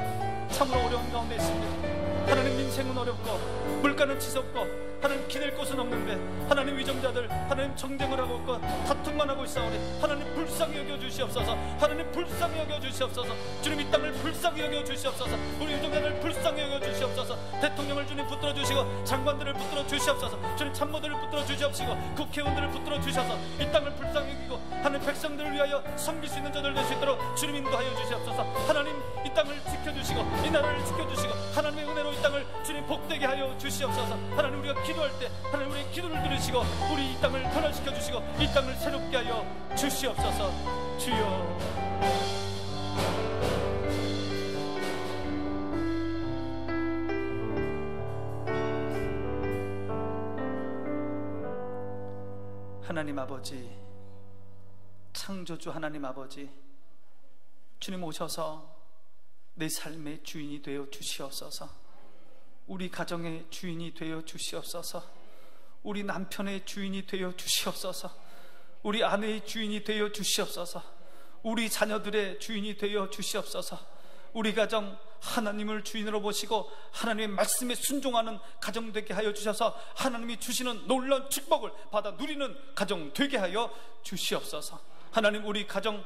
S1: 참으로 어려운 가운데 있습니다. 하나님, 인생은 어렵고 물가는 치솟고 하나님 기댈 곳은 없는데 하나님 위정자들 하나님 정쟁을 하고 있고 다툼만 하고 있사오니 하나님 불쌍히 여겨 주시옵소서. 하나님 불쌍히 여겨 주시옵소서. 주님 이 땅을 불쌍히 여겨 주시옵소서. 우리 위정자들 불쌍히 여겨 주시옵소서. 대통령을 주님 붙들어 주시고 장관들을 붙들어 주시옵소서. 주님 참모들을 붙들어 주시옵시고 국회의원들을 붙들어 주셔서 이 땅을 불쌍히 여기고 하나님 백성들을 위하여 섬길 수 있는 자들 될 수 있도록 주님 인도하여 주시옵소서. 하나님 이 땅을 지켜주시고 이 나라를 지켜주시고 하나님의 은혜로 이 땅을 주님 복되게 하여 주시옵소서. 하나님, 우리가 기도할 때 하나님 우리의 기도를 들으시고 우리 이 땅을 변화시켜 주시고 이 땅을 새롭게 하여 주시옵소서. 주여. 하나님 아버지, 창조주 하나님 아버지, 주님 오셔서 내 삶의 주인이 되어 주시옵소서. 우리 가정의 주인이 되어 주시옵소서. 우리 남편의 주인이 되어 주시옵소서. 우리 아내의 주인이 되어 주시옵소서. 우리 자녀들의 주인이 되어 주시옵소서. 우리 가정 하나님을 주인으로 보시고 하나님의 말씀에 순종하는 가정 되게 하여 주셔서 하나님이 주시는 놀라운 축복을 받아 누리는 가정 되게 하여 주시옵소서. 하나님, 우리 가정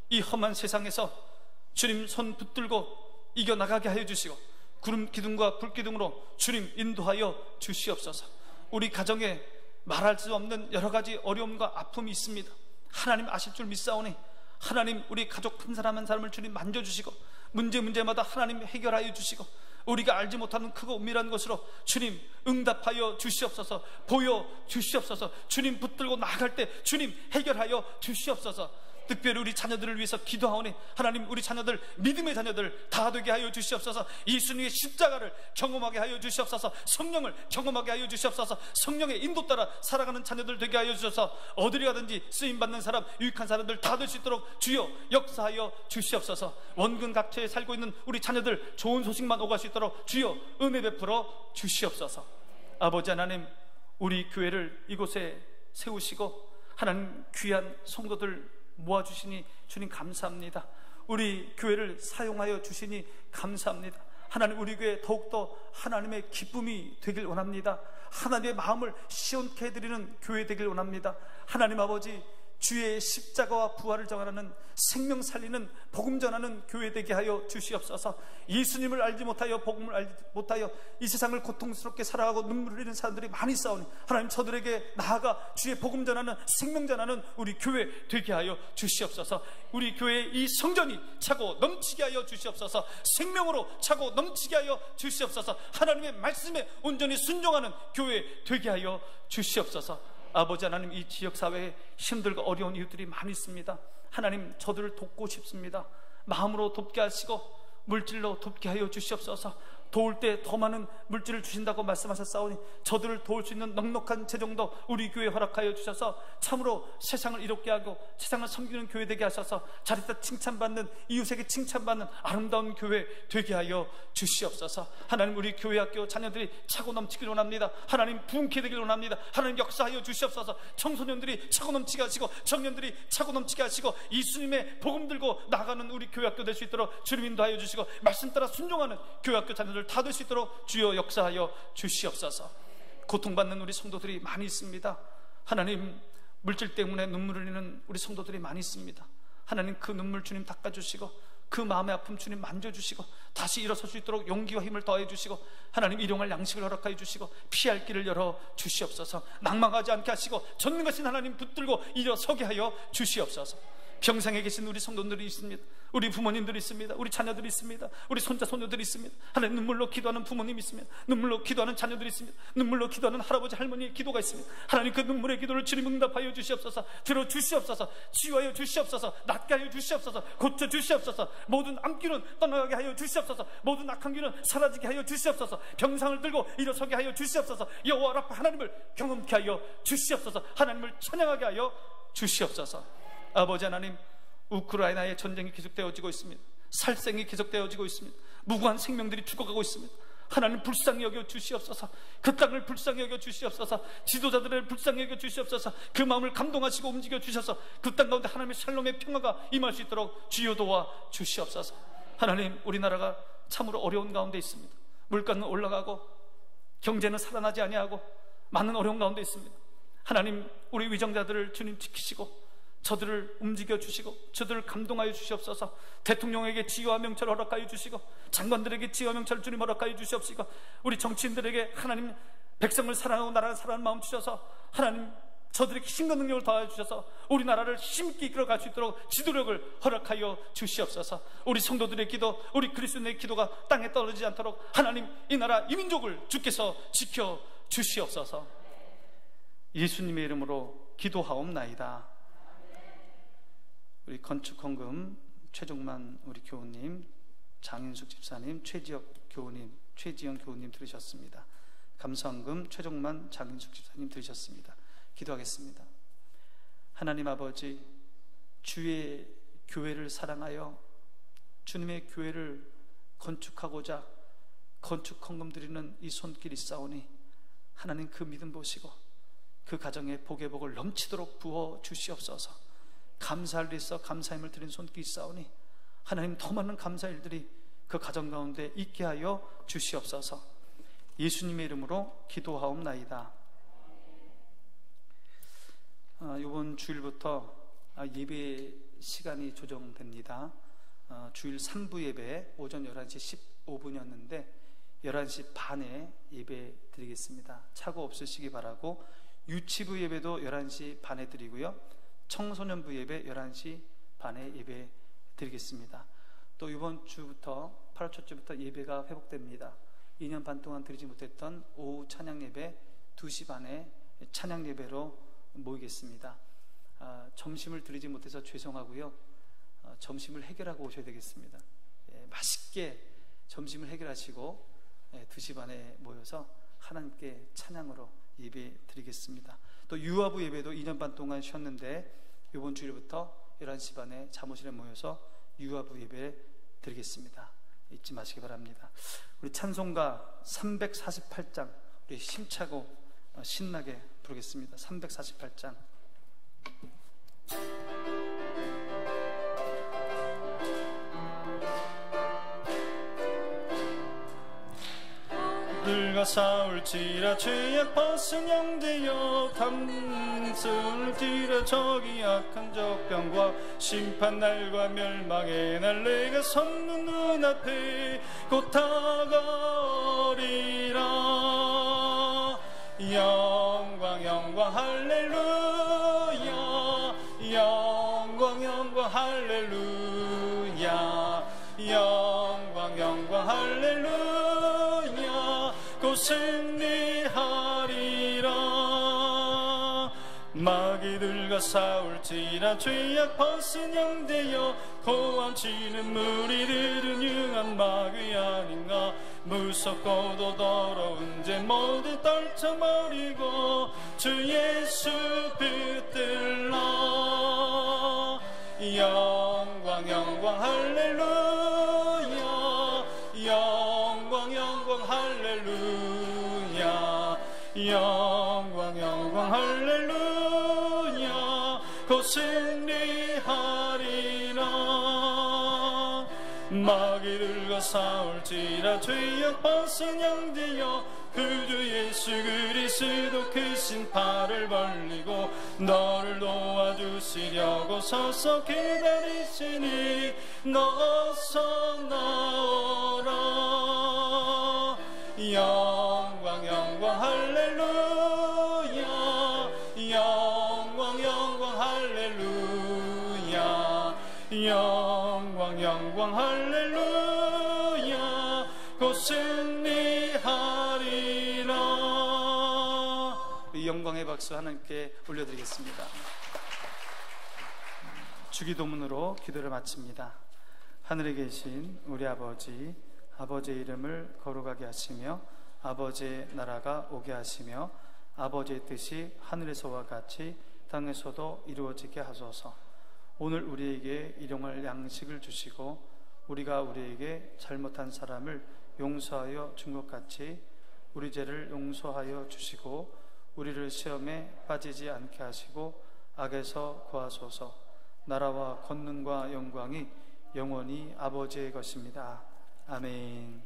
S1: 이 험한 세상에서 주님 손 붙들고 이겨나가게 하여 주시고 구름 기둥과 불 기둥으로 주님 인도하여 주시옵소서. 우리 가정에 말할 수 없는 여러 가지 어려움과 아픔이 있습니다. 하나님 아실 줄 믿사오니 하나님, 우리 가족 한 사람 한 사람을 주님 만져주시고 문제마다 하나님 해결하여 주시고 우리가 알지 못하는 크고 은밀한 것으로 주님 응답하여 주시옵소서. 보여 주시옵소서. 주님 붙들고 나아갈 때 주님 해결하여 주시옵소서. 특별히 우리 자녀들을 위해서 기도하오니 하나님, 우리 자녀들 믿음의 자녀들 다 되게 하여 주시옵소서. 예수님의 십자가를 경험하게 하여 주시옵소서. 성령을 경험하게 하여 주시옵소서. 성령의 인도 따라 살아가는 자녀들 되게 하여 주셔서 어디를 가든지 쓰임받는 사람, 유익한 사람들 다 될 수 있도록 주여 역사하여 주시옵소서. 원근 각처에 살고 있는 우리 자녀들 좋은 소식만 오갈 수 있도록 주여 은혜 베풀어 주시옵소서. 아버지 하나님, 우리 교회를 이곳에 세우시고 하나님 귀한 성도들 모아주시니 주님 감사합니다. 우리 교회를 사용하여 주시니 감사합니다. 하나님, 우리 교회 더욱더 하나님의 기쁨이 되길 원합니다. 하나님의 마음을 시원케 해드리는 교회 되길 원합니다. 하나님 아버지, 주의 십자가와 부활을 정하는 생명 살리는 복음 전하는 교회 되게 하여 주시옵소서. 예수님을 알지 못하여 복음을 알지 못하여 이 세상을 고통스럽게 살아가고 눈물을 흘리는 사람들이 많이 싸우니 하나님, 저들에게 나아가 주의 복음 전하는 생명 전하는 우리 교회 되게 하여 주시옵소서. 우리 교회의 이 성전이 차고 넘치게 하여 주시옵소서. 생명으로 차고 넘치게 하여 주시옵소서. 하나님의 말씀에 온전히 순종하는 교회 되게 하여 주시옵소서. 아버지 하나님, 이 지역사회에 힘들고 어려운 이웃들이 많이 있습니다. 하나님, 저들을 돕고 싶습니다. 마음으로 돕게 하시고 물질로 돕게 하여 주시옵소서. 도울 때 더 많은 물질을 주신다고 말씀하셨사오니 저들을 도울 수 있는 넉넉한 재정도 우리 교회에 허락하여 주셔서 참으로 세상을 이롭게 하고 세상을 섬기는 교회 되게 하셔서 자리다 칭찬받는, 이웃에게 칭찬받는 아름다운 교회 되게 하여 주시옵소서. 하나님, 우리 교회 학교 자녀들이 차고 넘치기를 원합니다. 하나님, 부흥케 되기를 원합니다. 하나님, 역사하여 주시옵소서. 청소년들이 차고 넘치게 하시고 청년들이 차고 넘치게 하시고 예수님의 복음 들고 나가는 우리 교회 학교 될 수 있도록 주님 인도하여 주시고 말씀 따라 순종하는 교회 학교 자녀들 다 될 수 있도록 주여 역사하여 주시옵소서. 고통받는 우리 성도들이 많이 있습니다. 하나님, 물질 때문에 눈물을 흘리는 우리 성도들이 많이 있습니다. 하나님, 그 눈물 주님 닦아주시고 그 마음의 아픔 주님 만져주시고 다시 일어설 수 있도록 용기와 힘을 더해 주시고 하나님, 일용할 양식을 허락하여 주시고 피할 길을 열어 주시옵소서. 낭망하지 않게 하시고 전능하신 하나님 붙들고 일어서게 하여 주시옵소서. 병상에 계신 우리 성도들이 있습니다. 우리 부모님들이 있습니다. 우리 자녀들이 있습니다. 우리 손자 손녀들이 있습니다. 하나님, 눈물로 기도하는 부모님이 있습니다. 눈물로 기도하는 자녀들이 있습니다. 눈물로 기도하는 할아버지 할머니의 기도가 있습니다. 하나님, 그 눈물의 기도를 주님 응답하여 주시옵소서. 들어주시옵소서. 치유하여 주시옵소서. 낫게 하여 주시옵소서. 고쳐 주시옵소서. 모든 암기는 떠나가게 하여 주시옵소서. 모든 악한 기는 사라지게 하여 주시옵소서. 병상을 들고 일어서게 하여 주시옵소서. 여호와 라파 하나님을 경험케 하여 주시옵소서. 하나님을 찬양하게 하여 주시옵소서. 아버지 하나님, 우크라이나의 전쟁이 계속되어지고 있습니다. 살생이 계속되어지고 있습니다. 무고한 생명들이 죽어가고 있습니다. 하나님, 불쌍히 여겨 주시옵소서. 그 땅을 불쌍히 여겨 주시옵소서. 지도자들을 불쌍히 여겨 주시옵소서. 그 마음을 감동하시고 움직여 주셔서 그 땅 가운데 하나님의 샬롬의 평화가 임할 수 있도록 주여 도와 주시옵소서. 하나님, 우리나라가 참으로 어려운 가운데 있습니다. 물가는 올라가고 경제는 살아나지 아니하고 많은 어려운 가운데 있습니다. 하나님, 우리 위정자들을 주님 지키시고 저들을 움직여 주시고 저들을 감동하여 주시옵소서. 대통령에게 지혜와 명철을 허락하여 주시고 장관들에게 지혜와 명철을 주님 허락하여 주시옵시고 우리 정치인들에게 하나님, 백성을 사랑하고 나라를 사랑하는 마음 주셔서 하나님, 저들에게 힘과 능력을 더하여 주셔서 우리나라를 힘있게 이끌어갈 수 있도록 지도력을 허락하여 주시옵소서. 우리 성도들의 기도, 우리 그리스도인의 기도가 땅에 떨어지지 않도록 하나님, 이 나라 이 민족을 주께서 지켜 주시옵소서. 예수님의 이름으로 기도하옵나이다. 우리 건축헌금 최종만 우리 교우님, 장인숙 집사님, 최지혁 교우님, 최지영 교우님 들으셨습니다. 감사헌금 최종만 장인숙 집사님 들으셨습니다. 기도하겠습니다. 하나님 아버지, 주의 교회를 사랑하여 주님의 교회를 건축하고자 건축헌금 드리는 이 손길이 있사오니 하나님, 그 믿음 보시고 그 가정에 복의 복을 넘치도록 부어 주시옵소서. 감사할 일 있어 감사함을 드린 손길이 있사오니 하나님, 더 많은 감사일들이 그 가정 가운데 있게 하여 주시옵소서. 예수님의 이름으로 기도하옵나이다. 이번 주일부터 예배 시간이 조정됩니다. 주일 3부 예배 오전 11시 15분이었는데 11시 반에 예배 드리겠습니다. 착오 없으시기 바라고, 유치부 예배도 11시 반에 드리고요, 청소년부 예배 11시 반에 예배 드리겠습니다. 또 이번 주부터 8월 첫 주부터 예배가 회복됩니다. 2년 반 동안 드리지 못했던 오후 찬양 예배 2시 반에 찬양 예배로 모이겠습니다. 점심을 드리지 못해서 죄송하고요, 점심을 해결하고 오셔야 되겠습니다. 맛있게 점심을 해결하시고 2시 반에 모여서 하나님께 찬양으로 예배 드리겠습니다. 또 유아부 예배도 2년 반 동안 쉬었는데 이번 주일부터 11시 반에 사무실에 모여서 유아부 예배 드리겠습니다. 잊지 마시기 바랍니다. 우리 찬송가 348장 우리 힘차고 신나게 부르겠습니다. 348장.
S2: 들과 싸울지라 죄악 벗은 영되여 담승을 들여 저기 악한 적병과 심판날과 멸망의 날 내가 섰는 눈앞에 곧 다가오리라. 영광 영광 할렐루야, 영광 영광 할렐루야, 영광 영광 할렐루야. 곧 승리하리라. 마귀들과 싸울지라 죄악 벗은 영되여 고함치는 무리들은 융한 마귀 아닌가. 무섭고도 더러운 죄 모두 떨쳐버리고 주 예수 붙들라. 영광 영광 할렐루야, 영광 영광 할렐루야, 영광 영광 할렐루야. 곧 승리하리라. 마귀들과 싸울지라 죄악 벗은 영되여 구주 예수 그리스도 크신 팔을 벌리고 너를 도와주시려고 서서 기다리시니 너 어서 나오라. 영광 영광 할렐루야, 영광 영광 할렐루야, 영광 영광 할렐루야 곧 승리하리라.
S1: 이 영광의 박수 하나님께 올려드리겠습니다. 주기도문으로 기도를 마칩니다. 하늘에 계신 우리 아버지, 아버지의 이름을 거룩하게 하시며 아버지의 나라가 오게 하시며 아버지의 뜻이 하늘에서와 같이 땅에서도 이루어지게 하소서. 오늘 우리에게 일용할 양식을 주시고 우리가 우리에게 잘못한 사람을 용서하여 준 것 같이 우리 죄를 용서하여 주시고 우리를 시험에 빠지지 않게 하시고 악에서 구하소서. 나라와 권능과 영광이 영원히 아버지의 것입니다. 아멘.